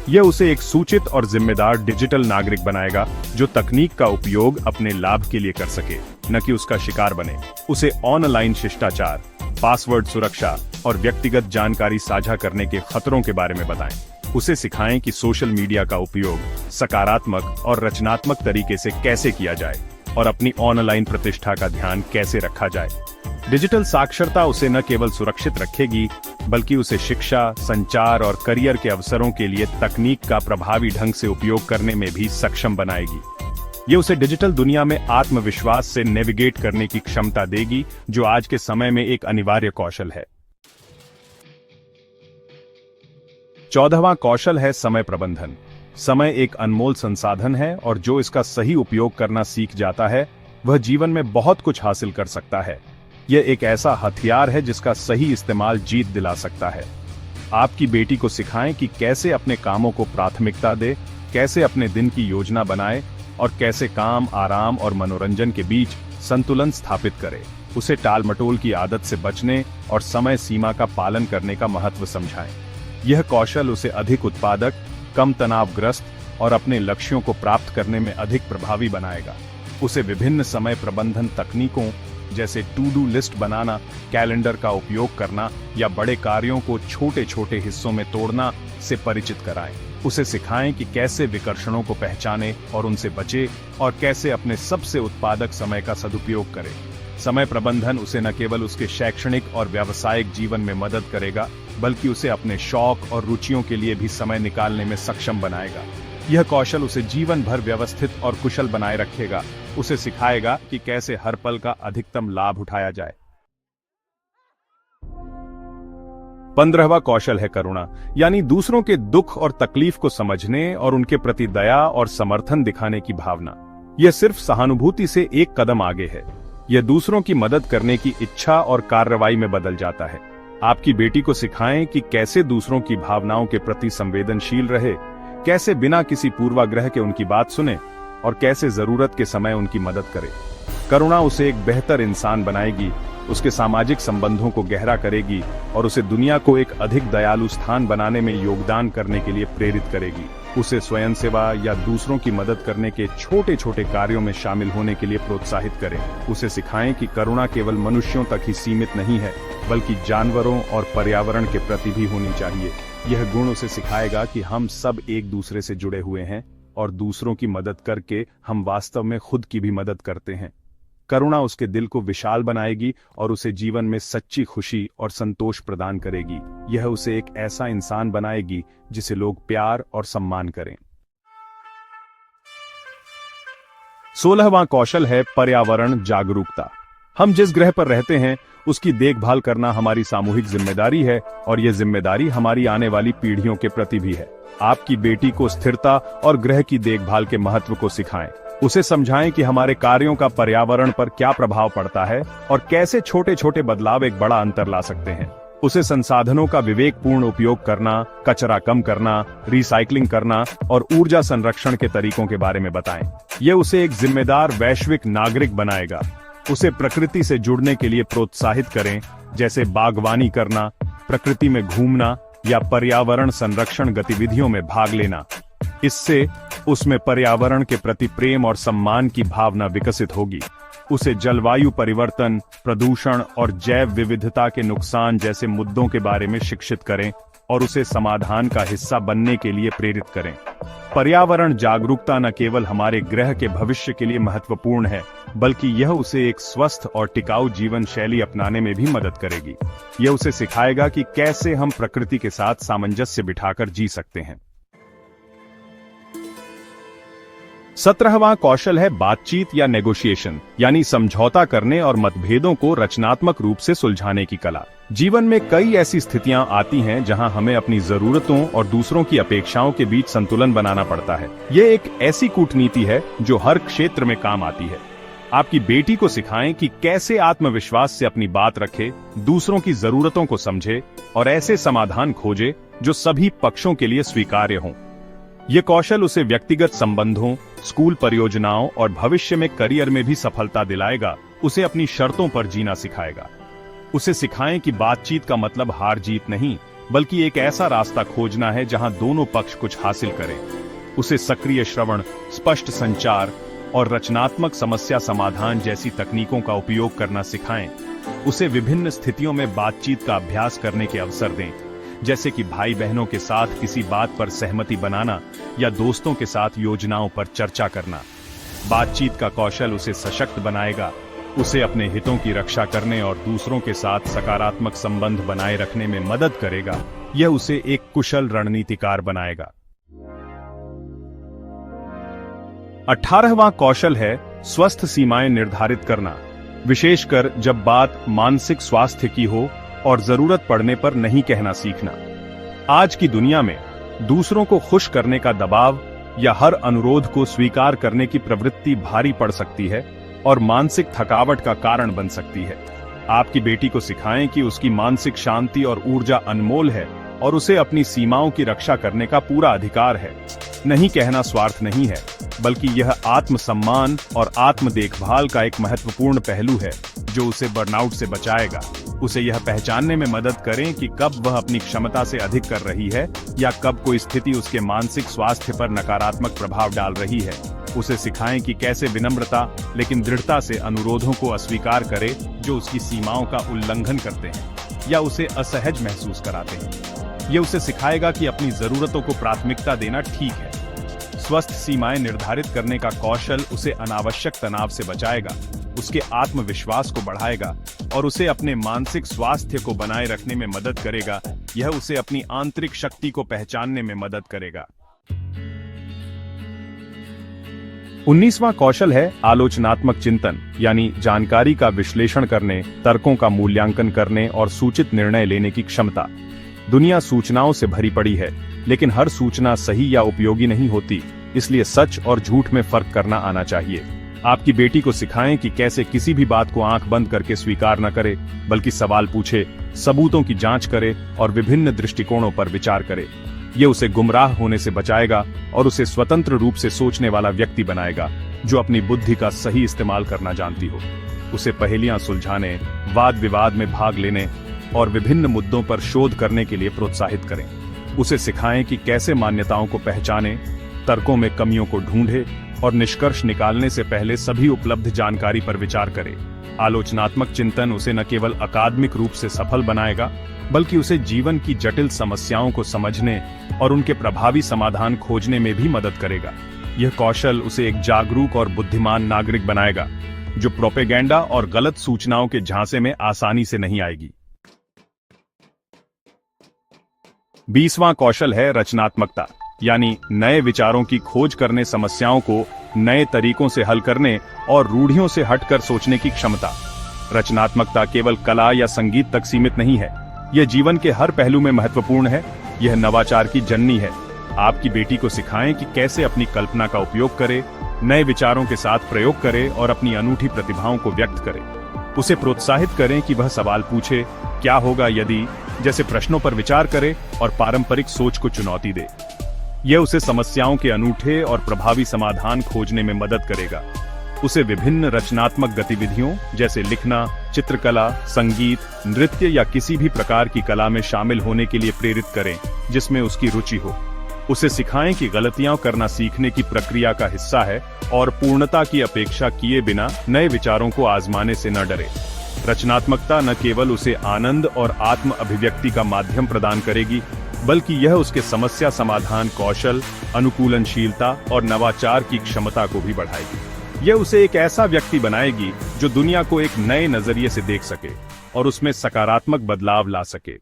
यह उसे एक सूचित और जिम्मेदार डिजिटल नागरिक बनाएगा जो तकनीक का उपयोग अपने लाभ के लिए कर सके, न कि उसका शिकार बने। उसे ऑनलाइन शिष्टाचार, पासवर्ड सुरक्षा और व्यक्तिगत जानकारी साझा करने के खतरों के बारे में बताएं। उसे सिखाएं कि सोशल मीडिया का उपयोग सकारात्मक और रचनात्मक तरीके से कैसे किया जाए और अपनी ऑनलाइन प्रतिष्ठा का ध्यान कैसे रखा जाए। डिजिटल साक्षरता उसे न केवल सुरक्षित रखेगी, बल्कि उसे शिक्षा, संचार और करियर के अवसरों के लिए तकनीक का प्रभावी ढंग से उपयोग करने में भी सक्षम बनाएगी। ये उसे डिजिटल दुनिया में आत्मविश्वास से नेविगेट करने की क्षमता देगी, जो आज के समय में एक अनिवार्य कौशल है। 14वां कौशल है समय प्रबंधन। समय एक अनमोल संसाधन है और जो इसका सही उपयोग करना सीख जाता है, वह जीवन में बहुत कुछ हासिल कर सकता है। यह एक ऐसा हथियार है जिसका सही इस्तेमाल जीत दिला सकता है। आपकी बेटी को सिखाएं कि कैसे अपने कामों को प्राथमिकता दे, कैसे अपने दिन की योजना बनाए और कैसे काम, आराम और मनोरंजन के बीच संतुलन स्थापित करे। उसे टालमटोल की आदत से बचने और समय सीमा का पालन करने का महत्व समझाएं। यह कौशल उसे अधिक उत्पादक, कम तनावग्रस्त और अपने लक्ष्यों को प्राप्त करने में अधिक प्रभावी बनाएगा। उसे विभिन्न समय प्रबंधन तकनीकों जैसे टू डू लिस्ट बनाना, कैलेंडर का उपयोग करना या बड़े कार्यों को छोटे छोटे हिस्सों में तोड़ना से परिचित कराएं। उसे सिखाएं कि कैसे विकर्षणों को पहचाने और उनसे बचे और कैसे अपने सबसे उत्पादक समय का सदुपयोग करे। समय प्रबंधन उसे न केवल उसके शैक्षणिक और व्यावसायिक जीवन में मदद करेगा, बल्कि उसे अपने शौक और रुचियों के लिए भी समय निकालने में सक्षम बनाएगा। यह कौशल उसे जीवन भर व्यवस्थित और कुशल बनाए रखेगा। उसे सिखाएगा कि कैसे हर पल का अधिकतम लाभ उठाया जाए। 15वां कौशल है करुणा, यानी दूसरों के दुख और तकलीफ को समझने और उनके प्रति दया और समर्थन दिखाने की भावना। यह सिर्फ सहानुभूति से एक कदम आगे है, यह दूसरों की मदद करने की इच्छा और कार्रवाई में बदल जाता है। आपकी बेटी को सिखाएं कि कैसे दूसरों की भावनाओं के प्रति संवेदनशील रहे, कैसे बिना किसी पूर्वाग्रह के उनकी बात सुने और कैसे जरूरत के समय उनकी मदद करे। करुणा उसे एक बेहतर इंसान बनाएगी, उसके सामाजिक संबंधों को गहरा करेगी और उसे दुनिया को एक अधिक दयालु स्थान बनाने में योगदान करने के लिए प्रेरित करेगी। उसे स्वयं सेवा या दूसरों की मदद करने के छोटे छोटे कार्यों में शामिल होने के लिए प्रोत्साहित करें। उसे सिखाएं कि करुणा केवल मनुष्यों तक ही सीमित नहीं है, बल्कि जानवरों और पर्यावरण के प्रति भी होनी चाहिए। यह गुण उसे सिखाएगा कि हम सब एक दूसरे से जुड़े हुए हैं और दूसरों की मदद करके हम वास्तव में खुद की भी मदद करते हैं। करुणा उसके दिल को विशाल बनाएगी और उसे जीवन में सच्ची खुशी और संतोष प्रदान करेगी। यह उसे एक ऐसा इंसान बनाएगी जिसे लोग प्यार और सम्मान करें। 16वां कौशल है पर्यावरण जागरूकता। हम जिस ग्रह पर रहते हैं उसकी देखभाल करना हमारी सामूहिक जिम्मेदारी है और यह जिम्मेदारी हमारी आने वाली पीढ़ियों के प्रति भी है। आपकी बेटी को स्थिरता और ग्रह की देखभाल के महत्व को सिखाएं। उसे समझाएं कि हमारे कार्यों का पर्यावरण पर क्या प्रभाव पड़ता है और कैसे छोटे छोटे बदलाव एक बड़ा अंतर ला सकते हैं। उसे संसाधनों का विवेकपूर्ण उपयोग करना, कचरा कम करना, रिसाइकलिंग करना और ऊर्जा संरक्षण के तरीकों के बारे में बताएं। यह उसे एक जिम्मेदार वैश्विक नागरिक बनाएगा। उसे प्रकृति से जुड़ने के लिए प्रोत्साहित करें, जैसे बागवानी करना, प्रकृति में घूमना या पर्यावरण संरक्षण गतिविधियों में भाग लेना। इससे उसमें पर्यावरण के प्रति प्रेम और सम्मान की भावना विकसित होगी। उसे जलवायु परिवर्तन, प्रदूषण और जैव विविधता के नुकसान जैसे मुद्दों के बारे में शिक्षित करें और उसे समाधान का हिस्सा बनने के लिए प्रेरित करें। पर्यावरण जागरूकता न केवल हमारे ग्रह के भविष्य के लिए महत्वपूर्ण है, बल्कि यह उसे एक स्वस्थ और टिकाऊ जीवन शैली अपनाने में भी मदद करेगी। यह उसे सिखाएगा कि कैसे हम प्रकृति के साथ सामंजस्य बिठाकर जी सकते हैं। 17वां कौशल है बातचीत या नेगोशिएशन, यानी समझौता करने और मतभेदों को रचनात्मक रूप से सुलझाने की कला। जीवन में कई ऐसी स्थितियां आती हैं जहां हमें अपनी जरूरतों और दूसरों की अपेक्षाओं के बीच संतुलन बनाना पड़ता है। ये एक ऐसी कूटनीति है जो हर क्षेत्र में काम आती है। आपकी बेटी को सिखाएं कि कैसे आत्मविश्वास से अपनी बात रखे, दूसरों की जरूरतों को समझे और ऐसे समाधान खोजे जो सभी पक्षों के लिए स्वीकार्य हों। ये कौशल उसे व्यक्तिगत संबंधों, स्कूल परियोजनाओं और भविष्य में करियर में भी सफलता दिलाएगा। उसे अपनी शर्तों पर जीना सिखाएगा। उसे सिखाएं कि बातचीत का मतलब हार जीत नहीं, बल्कि एक ऐसा रास्ता खोजना है जहां दोनों पक्ष कुछ हासिल करें। उसे सक्रिय श्रवण, स्पष्ट संचार और रचनात्मक समस्या समाधान जैसी तकनीकों का उपयोग करना सिखाएं। उसे विभिन्न स्थितियों में बातचीत का अभ्यास करने के अवसर दें, जैसे कि भाई बहनों के साथ किसी बात पर सहमति बनाना या दोस्तों के साथ योजनाओं पर चर्चा करना। बातचीत का कौशल उसे सशक्त बनाएगा, उसे अपने हितों की रक्षा करने और दूसरों के साथ सकारात्मक संबंध बनाए रखने में मदद करेगा। यह उसे एक कुशल रणनीतिकार बनाएगा। 18वां कौशल है स्वस्थ सीमाएं निर्धारित करना, विशेषकर जब बात मानसिक स्वास्थ्य की हो और जरूरत पड़ने पर नहीं कहना सीखना। आज की दुनिया में दूसरों को खुश करने का दबाव या हर अनुरोध को स्वीकार करने की प्रवृत्ति भारी पड़ सकती है और मानसिक थकावट का कारण बन सकती है। आपकी बेटी को सिखाएं कि उसकी मानसिक शांति और ऊर्जा अनमोल है और उसे अपनी सीमाओं की रक्षा करने का पूरा अधिकार है। नहीं कहना स्वार्थ नहीं है, बल्कि यह आत्मसम्मान और आत्म देखभाल का एक महत्वपूर्ण पहलू है जो उसे बर्नआउट से बचाएगा। उसे यह पहचानने में मदद करें कि कब वह अपनी क्षमता से अधिक कर रही है या कब कोई स्थिति उसके मानसिक स्वास्थ्य पर नकारात्मक प्रभाव डाल रही है। उसे सिखाएं कि कैसे विनम्रता लेकिन दृढ़ता से अनुरोधों को अस्वीकार करे जो उसकी सीमाओं का उल्लंघन करते हैं या उसे असहज महसूस कराते हैं। यह उसे सिखाएगा कि अपनी जरूरतों को प्राथमिकता देना ठीक है। स्वस्थ सीमाएं निर्धारित करने का कौशल उसे अनावश्यक तनाव से बचाएगा, उसके आत्मविश्वास को बढ़ाएगा और उसे अपने मानसिक स्वास्थ्य को बनाए रखने में मदद करेगा। यह उसे अपनी आंतरिक शक्ति को पहचानने में मदद करेगा। 19वां कौशल है आलोचनात्मक चिंतन, यानी जानकारी का विश्लेषण करने, तर्कों का मूल्यांकन करने और सूचित निर्णय लेने की क्षमता। दुनिया सूचनाओं से भरी पड़ी है, लेकिन हर सूचना सही या उपयोगी नहीं होती, इसलिए सच और झूठ में फर्क करना आना चाहिए। आपकी बेटी को सिखाएं कि कैसे किसी भी बात को आंख बंद करके स्वीकार न करे, बल्कि सवाल पूछे, सबूतों की जांच करे और विभिन्न दृष्टिकोणों पर विचार करे। ये उसे गुमराह होने से बचाएगा और उसे स्वतंत्र रूप से सोचने वाला व्यक्ति बनाएगा, जो अपनी बुद्धि का सही इस्तेमाल करना जानती हो। उसे पहेलियां सुलझाने, वाद विवाद में भाग लेने और विभिन्न मुद्दों पर शोध करने के लिए प्रोत्साहित करें। उसे सिखाएं कि कैसे मान्यताओं को पहचाने, तर्कों में कमियों को ढूंढे और निष्कर्ष निकालने से पहले सभी उपलब्ध जानकारी पर विचार करे। आलोचनात्मक चिंतन उसे न केवल अकादमिक रूप से सफल बनाएगा, बल्कि उसे जीवन की जटिल समस्याओं को समझने और उनके प्रभावी समाधान खोजने में भी मदद करेगा। यह कौशल उसे एक जागरूक और बुद्धिमान नागरिक बनाएगा, जो प्रोपेगेंडा और गलत सूचनाओं के झांसे में आसानी से नहीं आएगी। 20वां कौशल है रचनात्मकता, यानी नए विचारों की खोज करने, समस्याओं को नए तरीकों से हल करने और रूढ़ियों से हटकर सोचने की क्षमता। रचनात्मकता केवल कला या संगीत तक सीमित नहीं है, यह जीवन के हर पहलू में महत्वपूर्ण है। यह नवाचार की जननी है। आपकी बेटी को सिखाएं कि कैसे अपनी कल्पना का उपयोग करे, नए विचारों के साथ प्रयोग करे और अपनी अनूठी प्रतिभाओं को व्यक्त करे। उसे प्रोत्साहित करें कि वह सवाल पूछे, क्या होगा यदि, जैसे प्रश्नों पर विचार करे और पारंपरिक सोच को चुनौती दे। यह उसे समस्याओं के अनूठे और प्रभावी समाधान खोजने में मदद करेगा। उसे विभिन्न रचनात्मक गतिविधियों जैसे लिखना, चित्रकला, संगीत, नृत्य या किसी भी प्रकार की कला में शामिल होने के लिए प्रेरित करें जिसमें उसकी रुचि हो। उसे सिखाएं कि गलतियां करना सीखने की प्रक्रिया का हिस्सा है और पूर्णता की अपेक्षा किए बिना नए विचारों को आजमाने से न डरे। रचनात्मकता न केवल उसे आनंद और आत्म अभिव्यक्ति का माध्यम प्रदान करेगी, बल्कि यह उसके समस्या समाधान कौशल, अनुकूलनशीलता और नवाचार की क्षमता को भी बढ़ाएगी। यह उसे एक ऐसा व्यक्ति बनाएगी जो दुनिया को एक नए नजरिए से देख सके और उसमें सकारात्मक बदलाव ला सके।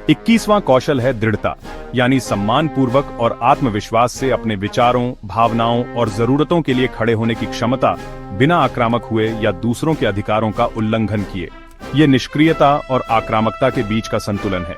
21वां कौशल है दृढ़ता, यानी सम्मानपूर्वक और आत्मविश्वास से अपने विचारों, भावनाओं और जरूरतों के लिए खड़े होने की क्षमता, बिना आक्रामक हुए या दूसरों के अधिकारों का उल्लंघन किए। यह निष्क्रियता और आक्रामकता के बीच का संतुलन है।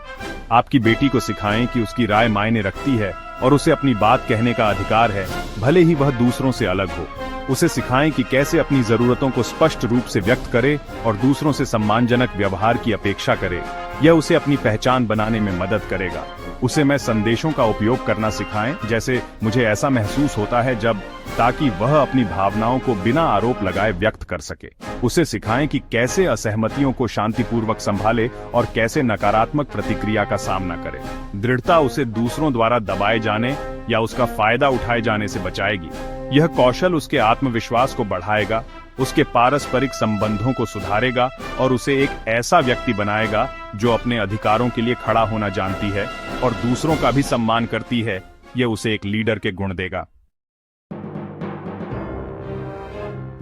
आपकी बेटी को सिखाएं कि उसकी राय मायने रखती है और उसे अपनी बात कहने का अधिकार है, भले ही वह दूसरों से अलग हो। उसे सिखाएं कि कैसे अपनी जरूरतों को स्पष्ट रूप से व्यक्त करे और दूसरों से सम्मानजनक व्यवहार की अपेक्षा करे। यह उसे अपनी पहचान बनाने में मदद करेगा। उसे मैं संदेशों का उपयोग करना सिखाएं, जैसे मुझे ऐसा महसूस होता है जब, ताकि वह अपनी भावनाओं को बिना आरोप लगाए व्यक्त कर सके। उसे सिखाएं कि कैसे असहमतियों को शांतिपूर्वक संभाले और कैसे नकारात्मक प्रतिक्रिया का सामना करे। दृढ़ता उसे दूसरों द्वारा दबाए जाने या उसका फायदा उठाए जाने से बचाएगी। यह कौशल उसके आत्मविश्वास को बढ़ाएगा, उसके पारस्परिक संबंधों को सुधारेगा और उसे एक ऐसा व्यक्ति बनाएगा जो अपने अधिकारों के लिए खड़ा होना जानती है और दूसरों का भी सम्मान करती है। यह उसे एक लीडर के गुण देगा।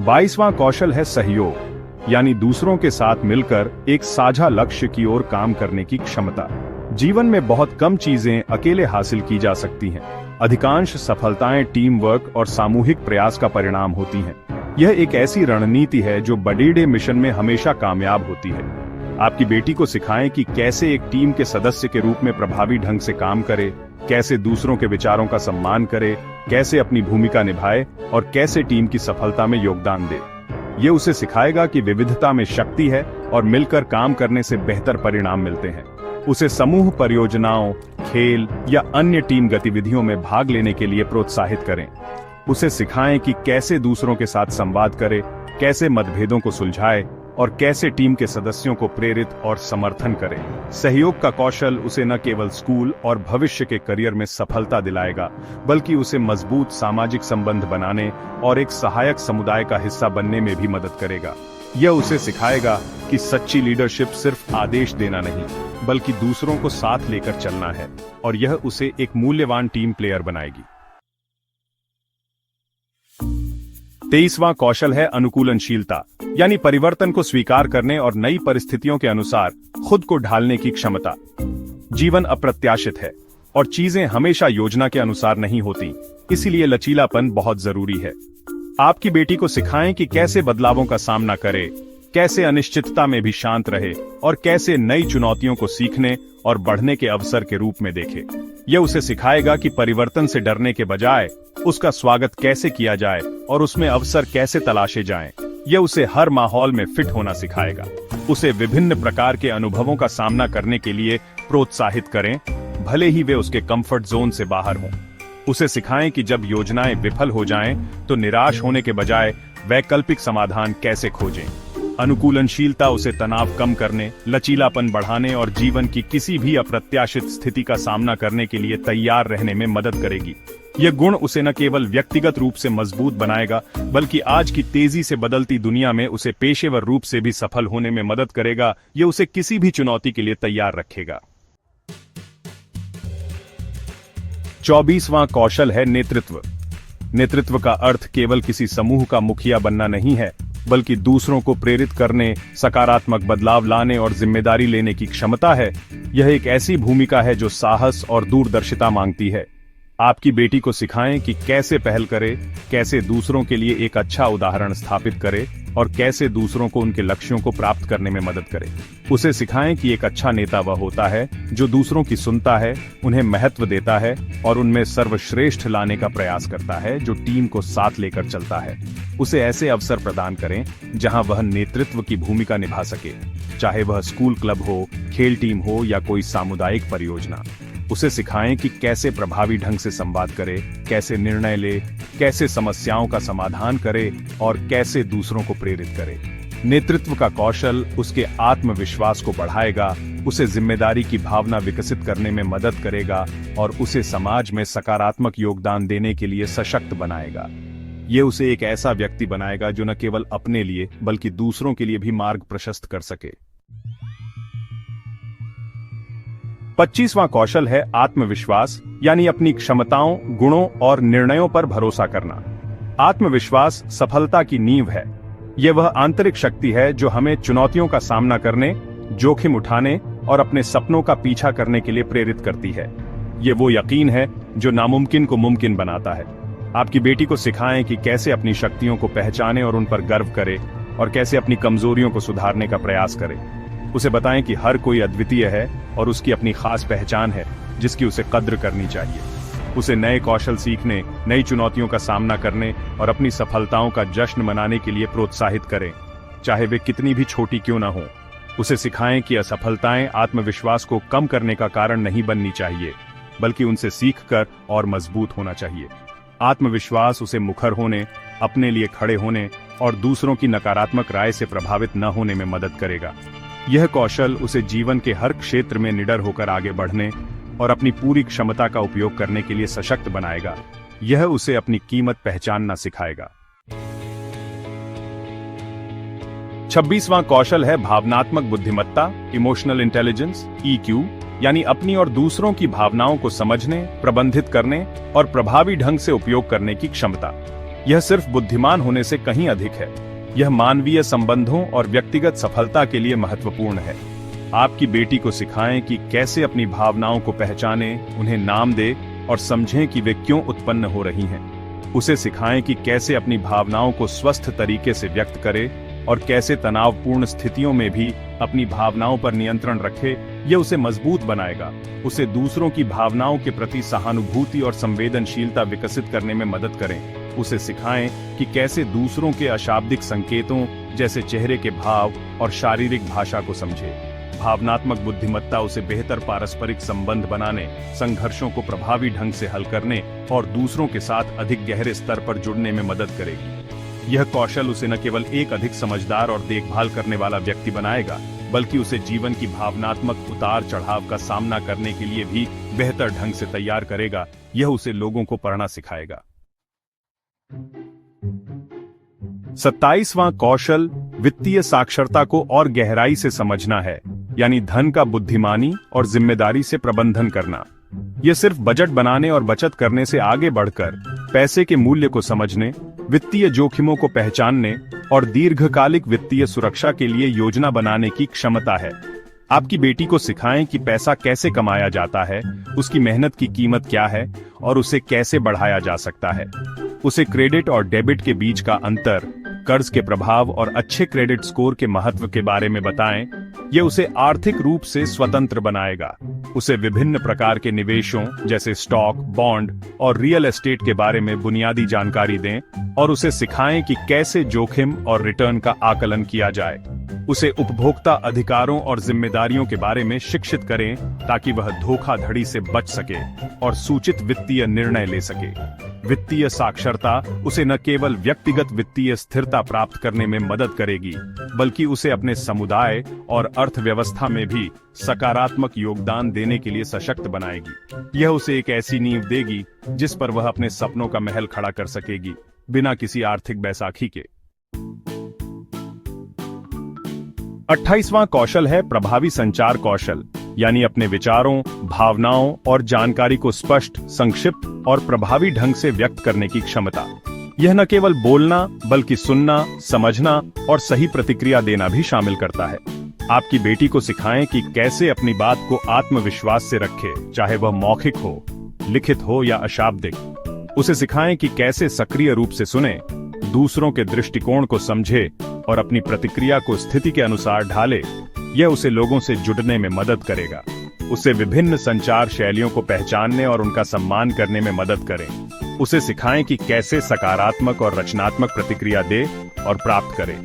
22वां कौशल है सहयोग, यानी दूसरों के साथ मिलकर एक साझा लक्ष्य की ओर काम करने की क्षमता। जीवन में बहुत कम चीजें अकेले हासिल की जा सकती हैं। अधिकांश सफलताएं टीम वर्क और सामूहिक प्रयास का परिणाम होती हैं। यह एक ऐसी रणनीति है जो बड़े मिशन में हमेशा कामयाब होती है। आपकी बेटी को सिखाएं कि कैसे एक टीम के सदस्य के रूप में प्रभावी ढंग से काम करे, कैसे दूसरों के विचारों का सम्मान करे, कैसे अपनी भूमिका निभाए और कैसे टीम की सफलता में योगदान दे। ये उसे सिखाएगा कि विविधता में शक्ति है और मिलकर काम करने से बेहतर परिणाम मिलते हैं। उसे समूह परियोजनाओं, खेल या अन्य टीम गतिविधियों में भाग लेने के लिए प्रोत्साहित करें। उसे सिखाएं कि कैसे दूसरों के साथ संवाद करे, कैसे मतभेदों को सुलझाए और कैसे टीम के सदस्यों को प्रेरित और समर्थन करे। सहयोग का कौशल उसे न केवल स्कूल और भविष्य के करियर में सफलता दिलाएगा, बल्कि उसे मजबूत सामाजिक संबंध बनाने और एक सहायक समुदाय का हिस्सा बनने में भी मदद करेगा। यह उसे सिखाएगा कि सच्ची लीडरशिप सिर्फ आदेश देना नहीं, बल्कि दूसरों को साथ लेकर चलना है, और यह उसे एक मूल्यवान टीम प्लेयर बनाएगी। 23वां कौशल है अनुकूलनशीलता, यानी परिवर्तन को स्वीकार करने और नई परिस्थितियों के अनुसार खुद को ढालने की क्षमता। जीवन अप्रत्याशित है और चीजें हमेशा योजना के अनुसार नहीं होती, इसीलिए लचीलापन बहुत जरूरी है। आपकी बेटी को सिखाएं कि कैसे बदलावों का सामना करे, कैसे अनिश्चितता में भी शांत रहे और कैसे नई चुनौतियों को सीखने और बढ़ने के अवसर के रूप में देखे। यह उसे सिखाएगा कि परिवर्तन से डरने के बजाय उसका स्वागत कैसे किया जाए और उसमें अवसर कैसे तलाशे जाएं। यह उसे हर माहौल में फिट होना सिखाएगा। उसे विभिन्न प्रकार के अनुभवों का सामना करने के लिए प्रोत्साहित करें, भले ही वे उसके कंफर्ट जोन से बाहर हों। उसे सिखाएं कि जब योजनाएं विफल हो जाएं, तो निराश होने के बजाय वैकल्पिक समाधान कैसे खोजें। अनुकूलनशीलता उसे तनाव कम करने, लचीलापन बढ़ाने और जीवन की किसी भी अप्रत्याशित स्थिति का सामना करने के लिए तैयार रहने में मदद करेगी। यह गुण उसे न केवल व्यक्तिगत रूप से मजबूत बनाएगा, बल्कि आज की तेजी से बदलती दुनिया में उसे पेशेवर रूप से भी सफल होने में मदद करेगा। यह उसे किसी भी चुनौती के लिए तैयार रखेगा। 24वां कौशल है नेतृत्व। नेतृत्व का अर्थ केवल किसी समूह का मुखिया बनना नहीं है, बल्कि दूसरों को प्रेरित करने, सकारात्मक बदलाव लाने और जिम्मेदारी लेने की क्षमता है। यह एक ऐसी भूमिका है जो साहस और दूरदर्शिता मांगती है। आपकी बेटी को सिखाएं कि कैसे पहल करे, कैसे दूसरों के लिए एक अच्छा उदाहरण स्थापित करे और कैसे दूसरों को उनके लक्ष्यों को प्राप्त करने में मदद करे। उसे सिखाएं कि एक अच्छा नेता वह होता है जो दूसरों की सुनता है, उन्हें महत्व देता है और उनमें सर्वश्रेष्ठ लाने का प्रयास करता है, जो टीम को साथ लेकर चलता है। उसे ऐसे अवसर प्रदान करें जहां वह नेतृत्व की भूमिका निभा सके, चाहे वह स्कूल क्लब हो, खेल टीम हो या कोई सामुदायिक परियोजना। उसे सिखाएं कि कैसे प्रभावी ढंग से संवाद करे, कैसे निर्णय ले, कैसे समस्याओं का समाधान करे और कैसे दूसरों को प्रेरित करे। नेतृत्व का कौशल उसके आत्मविश्वास को बढ़ाएगा, उसे जिम्मेदारी की भावना विकसित करने में मदद करेगा और उसे समाज में सकारात्मक योगदान देने के लिए सशक्त बनाएगा। ये उसे एक ऐसा व्यक्ति बनाएगा जो न केवल अपने लिए बल्कि दूसरों के लिए भी मार्ग प्रशस्त कर सके। 25वां कौशल है आत्मविश्वास, यानी अपनी क्षमताओं, गुणों और निर्णयों पर भरोसा करना। आत्मविश्वास सफलता की नींव है। यह वह आंतरिक शक्ति है जो हमें चुनौतियों का सामना करने, जोखिम उठाने और अपने सपनों का पीछा करने के लिए प्रेरित करती है। यह वो यकीन है जो नामुमकिन को मुमकिन बनाता है। आपकी बेटी को सिखाएं कि कैसे अपनी शक्तियों को पहचाने और उन पर गर्व करे और कैसे अपनी कमजोरियों को सुधारने का प्रयास करे। उसे बताएं कि हर कोई अद्वितीय है और उसकी अपनी खास पहचान है जिसकी उसे कद्र करनी चाहिए। उसे नए कौशल सीखने, नई चुनौतियों का सामना करने और अपनी सफलताओं का जश्न मनाने के लिए प्रोत्साहित करें, चाहे वे कितनी भी छोटी क्यों न हो। उसे सिखाएं कि असफलताएं आत्मविश्वास को कम करने का कारण नहीं बननी चाहिए, बल्कि उनसे सीखकर और मजबूत होना चाहिए। आत्मविश्वास उसे मुखर होने, अपने लिए खड़े होने और दूसरों की नकारात्मक राय से प्रभावित न होने में मदद करेगा। यह कौशल उसे जीवन के हर क्षेत्र में निडर होकर आगे बढ़ने और अपनी पूरी क्षमता का उपयोग करने के लिए सशक्त बनाएगा। यह उसे अपनी कीमत पहचानना सिखाएगा। 26वां कौशल है भावनात्मक बुद्धिमत्ता, इमोशनल इंटेलिजेंस, EQ, यानी अपनी और दूसरों की भावनाओं को समझने, प्रबंधित करने और प्रभावी ढंग से उपयोग करने की क्षमता। यह सिर्फ बुद्धिमान होने से कहीं अधिक है। यह मानवीय संबंधों और व्यक्तिगत सफलता के लिए महत्वपूर्ण है। आपकी बेटी को सिखाएं कि कैसे अपनी भावनाओं को पहचाने, उन्हें नाम दे और समझें कि वे क्यों उत्पन्न हो रही हैं। उसे सिखाएं कि कैसे अपनी भावनाओं को स्वस्थ तरीके से व्यक्त करे और कैसे तनावपूर्ण स्थितियों में भी अपनी भावनाओं पर नियंत्रण रखे। यह उसे मजबूत बनाएगा। उसे दूसरों की भावनाओं के प्रति सहानुभूति और संवेदनशीलता विकसित करने में मदद करें। उसे सिखाएं कि कैसे दूसरों के अशाब्दिक संकेतों जैसे चेहरे के भाव और शारीरिक भाषा को समझे। भावनात्मक बुद्धिमत्ता उसे बेहतर पारस्परिक संबंध बनाने, संघर्षों को प्रभावी ढंग से हल करने और दूसरों के साथ अधिक गहरे स्तर पर जुड़ने में मदद करेगी। यह कौशल उसे न केवल एक अधिक समझदार और देखभाल करने वाला व्यक्ति बनाएगा, बल्कि उसे जीवन की भावनात्मक उतार चढ़ाव का सामना करने के लिए भी बेहतर ढंग से तैयार करेगा। यह उसे लोगों को पढ़ना सिखाएगा। 27वां कौशल वित्तीय साक्षरता को और गहराई से समझना है, यानी धन का बुद्धिमानी और जिम्मेदारी से प्रबंधन करना। यह सिर्फ बजट बनाने और बचत करने से आगे बढ़कर पैसे के मूल्य को समझने, वित्तीय जोखिमों को पहचानने और दीर्घकालिक वित्तीय सुरक्षा के लिए योजना बनाने की क्षमता है। आपकी बेटी को सिखाएं कि पैसा कैसे कमाया जाता है, उसकी मेहनत की कीमत क्या है और उसे कैसे बढ़ाया जा सकता है। उसे क्रेडिट और डेबिट के बीच का अंतर, कर्ज के प्रभाव और अच्छे क्रेडिट स्कोर के महत्व के बारे में बताएं। ये उसे आर्थिक रूप से स्वतंत्र बनाएगा। उसे विभिन्न प्रकार के निवेशों जैसे स्टॉक, बॉन्ड और रियल एस्टेट के बारे में बुनियादी जानकारी दें और उसे सिखाएं कि कैसे जोखिम और रिटर्न का आकलन किया जाए। उसे उपभोक्ता अधिकारों और जिम्मेदारियों के बारे में शिक्षित करें ताकि वह धोखाधड़ी से बच सके और सूचित वित्तीय निर्णय ले सके। वित्तीय साक्षरता उसे न केवल व्यक्तिगत वित्तीय स्थिरता प्राप्त करने में मदद करेगी, बल्कि उसे अपने समुदाय और अर्थव्यवस्था में भी सकारात्मक योगदान देने के लिए सशक्त बनाएगी। यह उसे एक ऐसी नींव देगी जिस पर वह अपने सपनों का महल खड़ा कर सकेगी, बिना किसी आर्थिक बैसाखी के। 28वां कौशल है प्रभावी संचार कौशल, यानी अपने विचारों, भावनाओं और जानकारी को स्पष्ट, संक्षिप्त और प्रभावी ढंग से व्यक्त करने की क्षमता। यह न केवल बोलना बल्कि सुनना, समझना और सही प्रतिक्रिया देना भी शामिल करता है। आपकी बेटी को सिखाएं कि कैसे अपनी बात को आत्मविश्वास से रखे, चाहे वह मौखिक हो, लिखित हो या अशाब्दिक। उसे सिखाएं कि कैसे सक्रिय रूप से सुने, दूसरों के दृष्टिकोण को समझे और अपनी प्रतिक्रिया को स्थिति के अनुसार ढाले। यह उसे लोगों से जुड़ने में मदद करेगा। उसे विभिन्न संचार शैलियों को पहचानने और उनका सम्मान करने में मदद करें। उसे सिखाएं कि कैसे सकारात्मक और रचनात्मक प्रतिक्रिया दे और प्राप्त करे।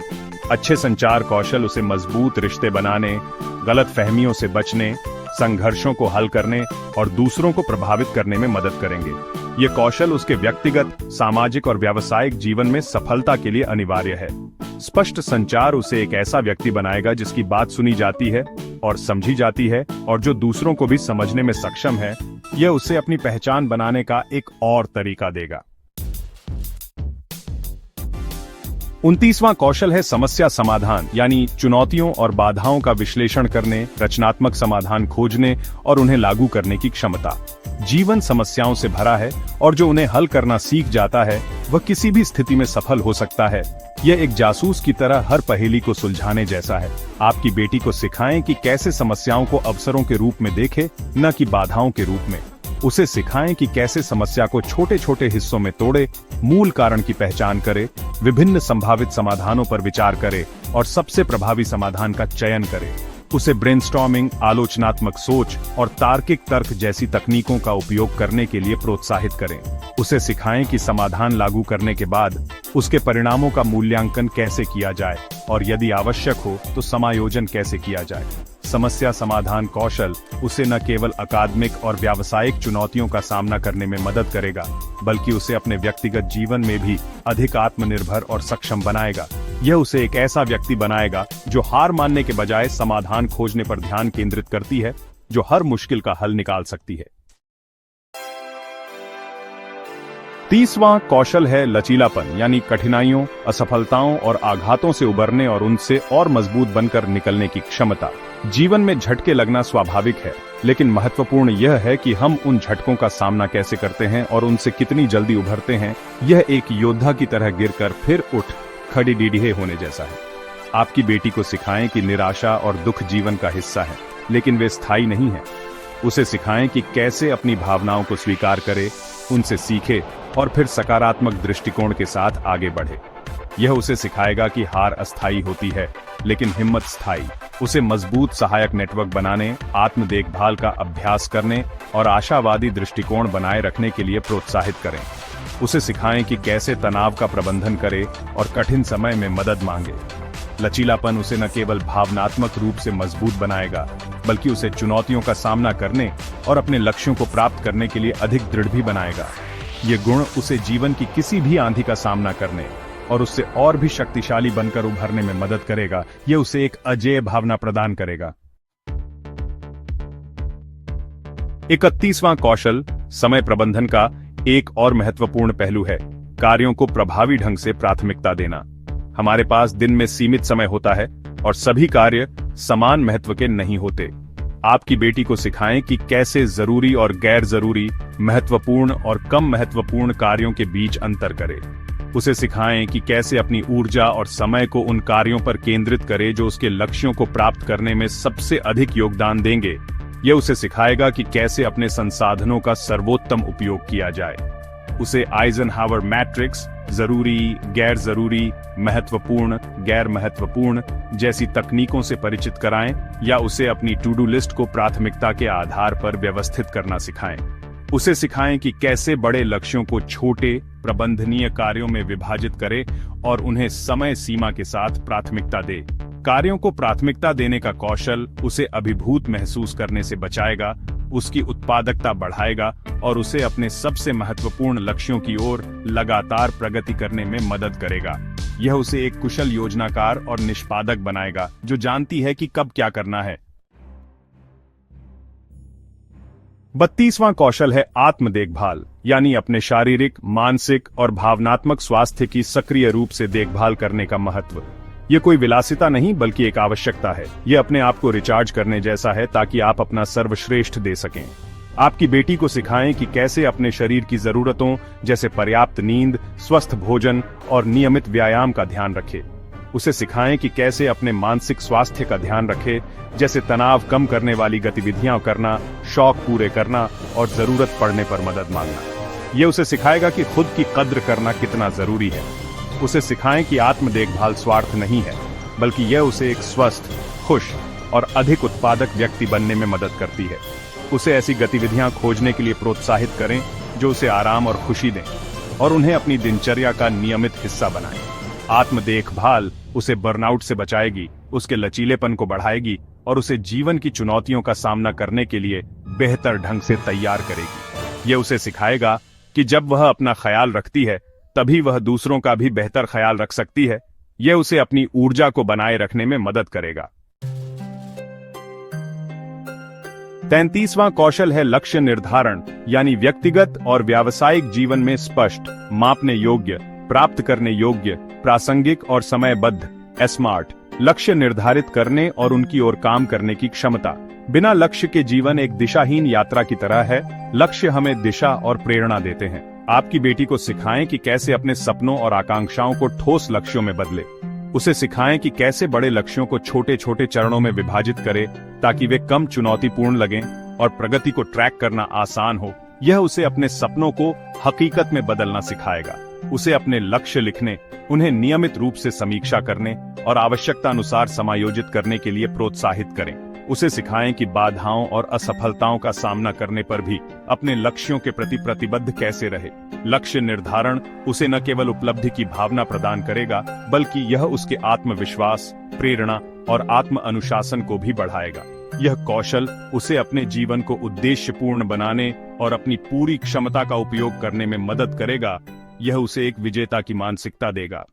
अच्छे संचार कौशल उसे मजबूत रिश्ते बनाने, गलत फहमियों से बचने, संघर्षों को हल करने और दूसरों को प्रभावित करने में मदद करेंगे। ये कौशल उसके व्यक्तिगत, सामाजिक और व्यावसायिक जीवन में सफलता के लिए अनिवार्य है। स्पष्ट संचार उसे एक ऐसा व्यक्ति बनाएगा जिसकी बात सुनी जाती है और समझी जाती है और जो दूसरों को भी समझने में सक्षम है। यह उसे अपनी पहचान बनाने का एक और तरीका देगा। 29वां कौशल है समस्या समाधान, यानी चुनौतियों और बाधाओं का विश्लेषण करने, रचनात्मक समाधान खोजने और उन्हें लागू करने की क्षमता। जीवन समस्याओं से भरा है और जो उन्हें हल करना सीख जाता है वह किसी भी स्थिति में सफल हो सकता है। यह एक जासूस की तरह हर पहेली को सुलझाने जैसा है। आपकी बेटी को सिखाएं कि कैसे समस्याओं को अवसरों के रूप में देखे, न कि बाधाओं के रूप में। उसे सिखाएं कि कैसे समस्या को छोटे छोटे हिस्सों में तोड़े, मूल कारण की पहचान करे, विभिन्न संभावित समाधानों पर विचार करे और सबसे प्रभावी समाधान का चयन करे। उसे ब्रेनस्टॉर्मिंग, आलोचनात्मक सोच और तार्किक तर्क जैसी तकनीकों का उपयोग करने के लिए प्रोत्साहित करें। उसे सिखाएं कि समाधान लागू करने के बाद उसके परिणामों का मूल्यांकन कैसे किया जाए और यदि आवश्यक हो तो समायोजन कैसे किया जाए। समस्या समाधान कौशल उसे न केवल अकादमिक और व्यावसायिक चुनौतियों का सामना करने में मदद करेगा, बल्कि उसे अपने व्यक्तिगत जीवन में भी अधिक आत्मनिर्भर और सक्षम बनाएगा। यह उसे एक ऐसा व्यक्ति बनाएगा जो हार मानने के बजाय समाधान खोजने पर ध्यान केंद्रित करती है, जो हर मुश्किल का हल निकाल सकती है। 30वां कौशल है लचीलापन, यानी कठिनाइयों, असफलताओं और आघातों से उबरने और उनसे और मजबूत बनकर निकलने की क्षमता। जीवन में झटके लगना स्वाभाविक है, लेकिन महत्वपूर्ण यह है कि हम उन झटकों का सामना कैसे करते हैं और उनसे कितनी जल्दी उभरते हैं। यह एक योद्धा की तरह गिरकर फिर उठ खड़ी डीडीहे होने जैसा है। आपकी बेटी को सिखाएं कि निराशा और दुख जीवन का हिस्सा है, लेकिन वे स्थायी नहीं हैं। उसे सिखाएं कि कैसे अपनी भावनाओं को स्वीकार करे, उनसे सीखे और फिर सकारात्मक दृष्टिकोण के साथ आगे बढ़े। यह उसे सिखाएगा कि हार अस्थायी होती है, लेकिन हिम्मत स्थायी। उसे मजबूत सहायक नेटवर्क बनाने, आत्म देखभाल का अभ्यास करने और आशावादी दृष्टिकोण बनाए रखने के लिए प्रोत्साहित करें। उसे सिखाएं कि कैसे तनाव का प्रबंधन करे और कठिन समय में मदद मांगे। लचीलापन उसे न केवल भावनात्मक रूप से मजबूत बनाएगा, बल्कि उसे चुनौतियों का सामना करने और अपने लक्ष्यों को प्राप्त करने के लिए अधिक दृढ़ भी बनाएगा। ये गुण उसे जीवन की किसी भी आंधी का सामना करने और उससे और भी शक्तिशाली बनकर उभरने में मदद करेगा। यह उसे एक अजेय भावना प्रदान करेगा। 31वां कौशल समय प्रबंधन का एक और महत्वपूर्ण पहलू है, कार्यों को प्रभावी ढंग से प्राथमिकता देना। हमारे पास दिन में सीमित समय होता है और सभी कार्य समान महत्व के नहीं होते। आपकी बेटी को सिखाएं कि कैसे जरूरी और गैर जरूरी, महत्वपूर्ण और कम महत्वपूर्ण कार्यों के बीच अंतर करे। उसे सिखाएं कि कैसे अपनी ऊर्जा और समय को उन कार्यों पर केंद्रित करे जो उसके लक्ष्यों को प्राप्त करने में सबसे अधिक योगदान देंगे। यह उसे सिखाएगा कि कैसे अपने संसाधनों का सर्वोत्तम उपयोग किया जाए। उसे आइजनहावर मैट्रिक्स, जरूरी, गैर जरूरी, महत्वपूर्ण, गैर महत्वपूर्ण जैसी तकनीकों से परिचित कराएं या उसे अपनी टू डू लिस्ट को प्राथमिकता के आधार पर व्यवस्थित करना सिखाएं। उसे सिखाएं कि कैसे बड़े लक्ष्यों को छोटे प्रबंधनीय कार्यों में विभाजित करे और उन्हें समय सीमा के साथ प्राथमिकता दे। कार्यों को प्राथमिकता देने का कौशल उसे अभिभूत महसूस करने से बचाएगा, उसकी उत्पादकता बढ़ाएगा और उसे अपने सबसे महत्वपूर्ण लक्ष्यों की ओर लगातार प्रगति करने में मदद करेगा। यह उसे एक कुशल योजनाकार और निष्पादक बनाएगा जो जानती है कि कब क्या करना है। 32वां कौशल है आत्म देखभाल, यानी अपने शारीरिक, मानसिक और भावनात्मक स्वास्थ्य की सक्रिय रूप से देखभाल करने का महत्व। यह कोई विलासिता नहीं बल्कि एक आवश्यकता है। यह अपने आप को रिचार्ज करने जैसा है ताकि आप अपना सर्वश्रेष्ठ दे सकें। आपकी बेटी को सिखाएं कि कैसे अपने शरीर की जरूरतों जैसे पर्याप्त नींद, स्वस्थ भोजन और नियमित व्यायाम का ध्यान रखे। उसे सिखाएं कि कैसे अपने मानसिक स्वास्थ्य का ध्यान रखे, जैसे तनाव कम करने वाली गतिविधियां करना, शौक पूरे करना और जरूरत पड़ने पर मदद मांगना। यह उसे सिखाएगा कि खुद की कद्र करना कितना जरूरी है। उसे सिखाएं कि आत्म देखभाल स्वार्थ नहीं है, बल्कि यह उसे एक स्वस्थ, खुश और अधिक उत्पादक व्यक्ति बनने में मदद करती है। उसे ऐसी गतिविधियां खोजने के लिए प्रोत्साहित करें जो उसे आराम और खुशी दें और उन्हें अपनी दिनचर्या का नियमित हिस्सा बनाएं। आत्म देखभाल उसे बर्नआउट से बचाएगी, उसके लचीलेपन को बढ़ाएगी और उसे जीवन की चुनौतियों का सामना करने के लिए बेहतर ढंग से तैयार करेगी। यह उसे सिखाएगा कि जब वह अपना ख्याल रखती है तभी वह दूसरों का भी बेहतर ख्याल रख सकती है। यह उसे अपनी ऊर्जा को बनाए रखने में मदद करेगा। 33वां कौशल है लक्ष्य निर्धारण, यानी व्यक्तिगत और व्यावसायिक जीवन में स्पष्ट, मापने योग्य, प्राप्त करने योग्य, प्रासंगिक और समयबद्ध स्मार्ट लक्ष्य निर्धारित करने और उनकी ओर काम करने की क्षमता। बिना लक्ष्य के जीवन एक दिशाहीन यात्रा की तरह है। लक्ष्य हमें दिशा और प्रेरणा देते हैं। आपकी बेटी को सिखाएं कि कैसे अपने सपनों और आकांक्षाओं को ठोस लक्ष्यों में बदले। उसे सिखाएं कि कैसे बड़े लक्ष्यों को छोटे छोटे चरणों में विभाजित करे ताकि वे कम चुनौतीपूर्ण लगें और प्रगति को ट्रैक करना आसान हो। यह उसे अपने सपनों को हकीकत में बदलना सिखाएगा। उसे अपने लक्ष्य लिखने, उन्हें नियमित रूप से समीक्षा करने और आवश्यकता अनुसार समायोजित करने के लिए प्रोत्साहित करें। उसे सिखाएं कि बाधाओं और असफलताओं का सामना करने पर भी अपने लक्ष्यों के प्रति प्रतिबद्ध कैसे रहे। लक्ष्य निर्धारण उसे न केवल उपलब्धि की भावना प्रदान करेगा, बल्कि यह उसके आत्मविश्वास, प्रेरणा और आत्म अनुशासन को भी बढ़ाएगा। यह कौशल उसे अपने जीवन को उद्देश्यपूर्ण बनाने और अपनी पूरी क्षमता का उपयोग करने में मदद करेगा। यह उसे एक विजेता की मानसिकता देगा।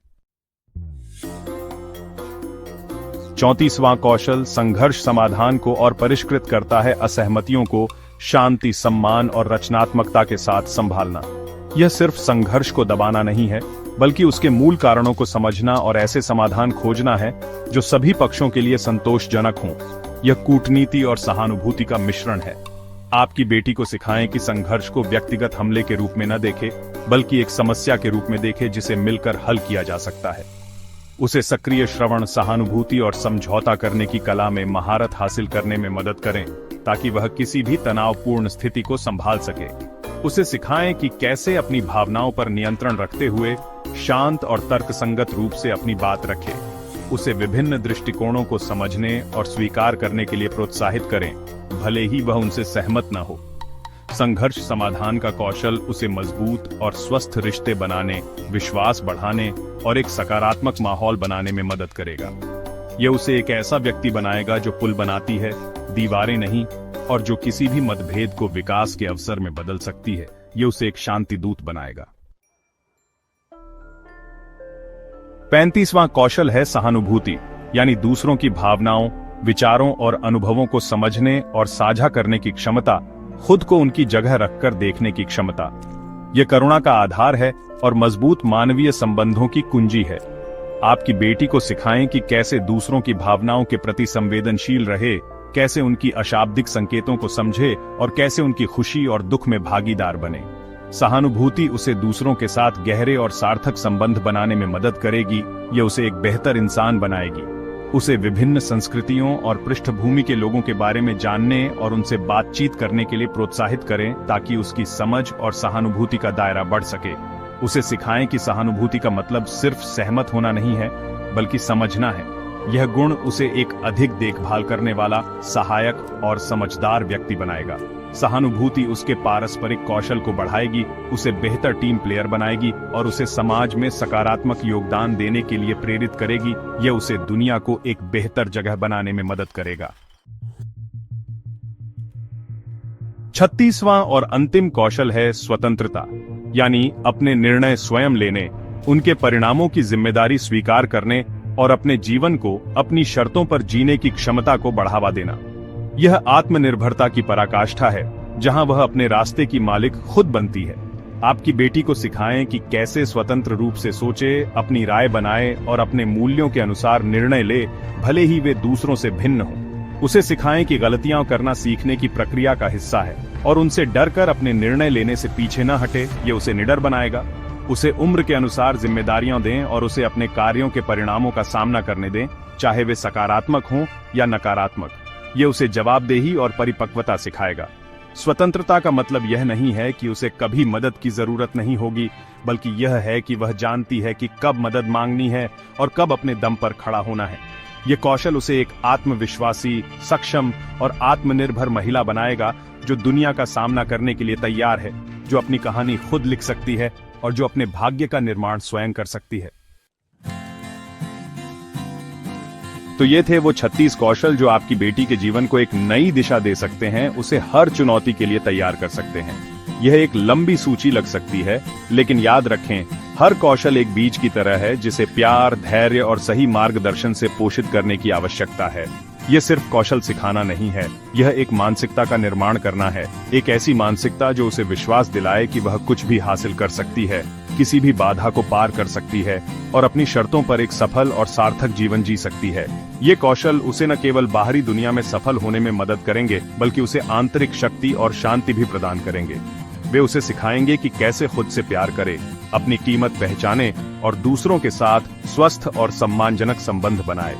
34वां कौशल संघर्ष समाधान को और परिष्कृत करता है। असहमतियों को शांति, सम्मान और रचनात्मकता के साथ संभालना। यह सिर्फ संघर्ष को दबाना नहीं है, बल्कि उसके मूल कारणों को समझना और ऐसे समाधान खोजना है जो सभी पक्षों के लिए संतोषजनक हों। यह कूटनीति और सहानुभूति का मिश्रण है। आपकी बेटी को सिखाएं कि संघर्ष को व्यक्तिगत हमले के रूप में न देखे, बल्कि एक समस्या के रूप में देखे जिसे मिलकर हल किया जा सकता है। उसे सक्रिय श्रवण, सहानुभूति और समझौता करने की कला में महारत हासिल करने में मदद करें ताकि वह किसी भी तनावपूर्ण स्थिति को संभाल सके। उसे सिखाएं कि कैसे अपनी भावनाओं पर नियंत्रण रखते हुए शांत और तर्कसंगत रूप से अपनी बात रखे। उसे विभिन्न दृष्टिकोणों को समझने और स्वीकार करने के लिए प्रोत्साहित करें, भले ही वह उनसे सहमत न हो। संघर्ष समाधान का कौशल उसे मजबूत और स्वस्थ रिश्ते बनाने, विश्वास बढ़ाने और एक सकारात्मक माहौल बनाने में मदद करेगा। यह उसे एक ऐसा व्यक्ति बनाएगा जो पुल बनाती है, दीवारें नहीं, और जो किसी भी मतभेद को विकास के अवसर में बदल सकती है। यह उसे एक शांति दूत बनाएगा। 35वां कौशल है सहानुभूति, यानी दूसरों की भावनाओं, विचारों और अनुभवों को समझने और साझा करने की क्षमता, खुद को उनकी जगह रखकर देखने की क्षमता। यह करुणा का आधार है और मजबूत मानवीय संबंधों की कुंजी है। आपकी बेटी को सिखाएं कि कैसे दूसरों की भावनाओं के प्रति संवेदनशील रहे, कैसे उनकी अशाब्दिक संकेतों को समझे और कैसे उनकी खुशी और दुख में भागीदार बने। सहानुभूति उसे दूसरों के साथ गहरे और सार्थक संबंध बनाने में मदद करेगी। यह उसे एक बेहतर इंसान बनाएगी। उसे विभिन्न संस्कृतियों और पृष्ठभूमि के लोगों के बारे में जानने और उनसे बातचीत करने के लिए प्रोत्साहित करें ताकि उसकी समझ और सहानुभूति का दायरा बढ़ सके। उसे सिखाएं कि सहानुभूति का मतलब सिर्फ सहमत होना नहीं है, बल्कि समझना है। यह गुण उसे एक अधिक देखभाल करने वाला, सहायक और समझदार व्यक्ति बनाएगा। सहानुभूति उसके पारस्परिक कौशल को बढ़ाएगी, उसे बेहतर टीम प्लेयर बनाएगी और उसे समाज में सकारात्मक योगदान देने के लिए प्रेरित करेगी। यह उसे दुनिया को एक बेहतर जगह बनाने में मदद करेगा। 36वां और अंतिम कौशल है स्वतंत्रता, यानी अपने निर्णय स्वयं लेने, उनके परिणामों की जिम्मेदारी स्वीकार करने और अपने जीवन को अपनी शर्तों पर जीने की क्षमता को बढ़ावा देना। यह आत्मनिर्भरता की पराकाष्ठा है, जहां वह अपने रास्ते की मालिक खुद बनती है। आपकी बेटी को सिखाएं कि कैसे स्वतंत्र रूप से सोचे, अपनी राय बनाए और अपने मूल्यों के अनुसार निर्णय ले, भले ही वे दूसरों से भिन्न हों। उसे सिखाएं कि गलतियां करना सीखने की प्रक्रिया का हिस्सा है और उनसे डरकर अपने निर्णय लेने से पीछे न हटे। ये उसे निडर बनाएगा। उसे उम्र के अनुसार जिम्मेदारियां दें और उसे अपने कार्यों के परिणामों का सामना करने दें, चाहे वे सकारात्मक हों या नकारात्मक। ये उसे जवाबदेही और परिपक्वता सिखाएगा। स्वतंत्रता का मतलब यह नहीं है कि उसे कभी मदद की जरूरत नहीं होगी, बल्कि यह है कि वह जानती है कि कब मदद मांगनी है और कब अपने दम पर खड़ा होना है। ये कौशल उसे एक आत्मविश्वासी, सक्षम और आत्मनिर्भर महिला बनाएगा, जो दुनिया का सामना करने के लिए तैयार है, जो अपनी कहानी खुद लिख सकती है और जो अपने भाग्य का निर्माण स्वयं कर सकती है। तो ये थे वो 36 कौशल जो आपकी बेटी के जीवन को एक नई दिशा दे सकते हैं, उसे हर चुनौती के लिए तैयार कर सकते हैं। यह एक लंबी सूची लग सकती है, लेकिन याद रखें, हर कौशल एक बीज की तरह है जिसे प्यार, धैर्य और सही मार्गदर्शन से पोषित करने की आवश्यकता है। यह सिर्फ कौशल सिखाना नहीं है, यह एक मानसिकता का निर्माण करना है। एक ऐसी मानसिकता जो उसे विश्वास दिलाए कि वह कुछ भी हासिल कर सकती है, किसी भी बाधा को पार कर सकती है और अपनी शर्तों पर एक सफल और सार्थक जीवन जी सकती है। ये कौशल उसे न केवल बाहरी दुनिया में सफल होने में मदद करेंगे, बल्कि उसे आंतरिक शक्ति और शांति भी प्रदान करेंगे। वे उसे सिखाएंगे कि कैसे खुद से प्यार करे, अपनी कीमत पहचाने और दूसरों के साथ स्वस्थ और सम्मानजनक संबंध बनाए।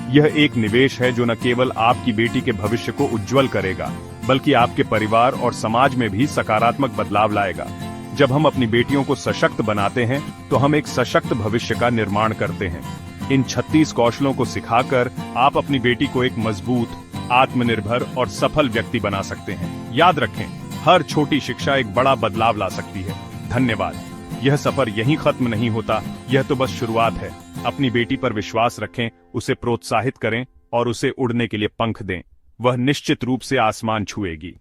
यह एक निवेश है जो न केवल आपकी बेटी के भविष्य को उज्जवल करेगा, बल्कि आपके परिवार और समाज में भी सकारात्मक बदलाव लाएगा। जब हम अपनी बेटियों को सशक्त बनाते हैं, तो हम एक सशक्त भविष्य का निर्माण करते हैं। इन 36 कौशलों को सिखाकर आप अपनी बेटी को एक मजबूत, आत्मनिर्भर और सफल व्यक्ति बना सकते हैं। याद रखें, हर छोटी शिक्षा एक बड़ा बदलाव ला सकती है। धन्यवाद। यह सफर यहीं खत्म नहीं होता, यह तो बस शुरुआत है। अपनी बेटी पर विश्वास रखें, उसे प्रोत्साहित करें और उसे उड़ने के लिए पंख दें। वह निश्चित रूप से आसमान छुएगी।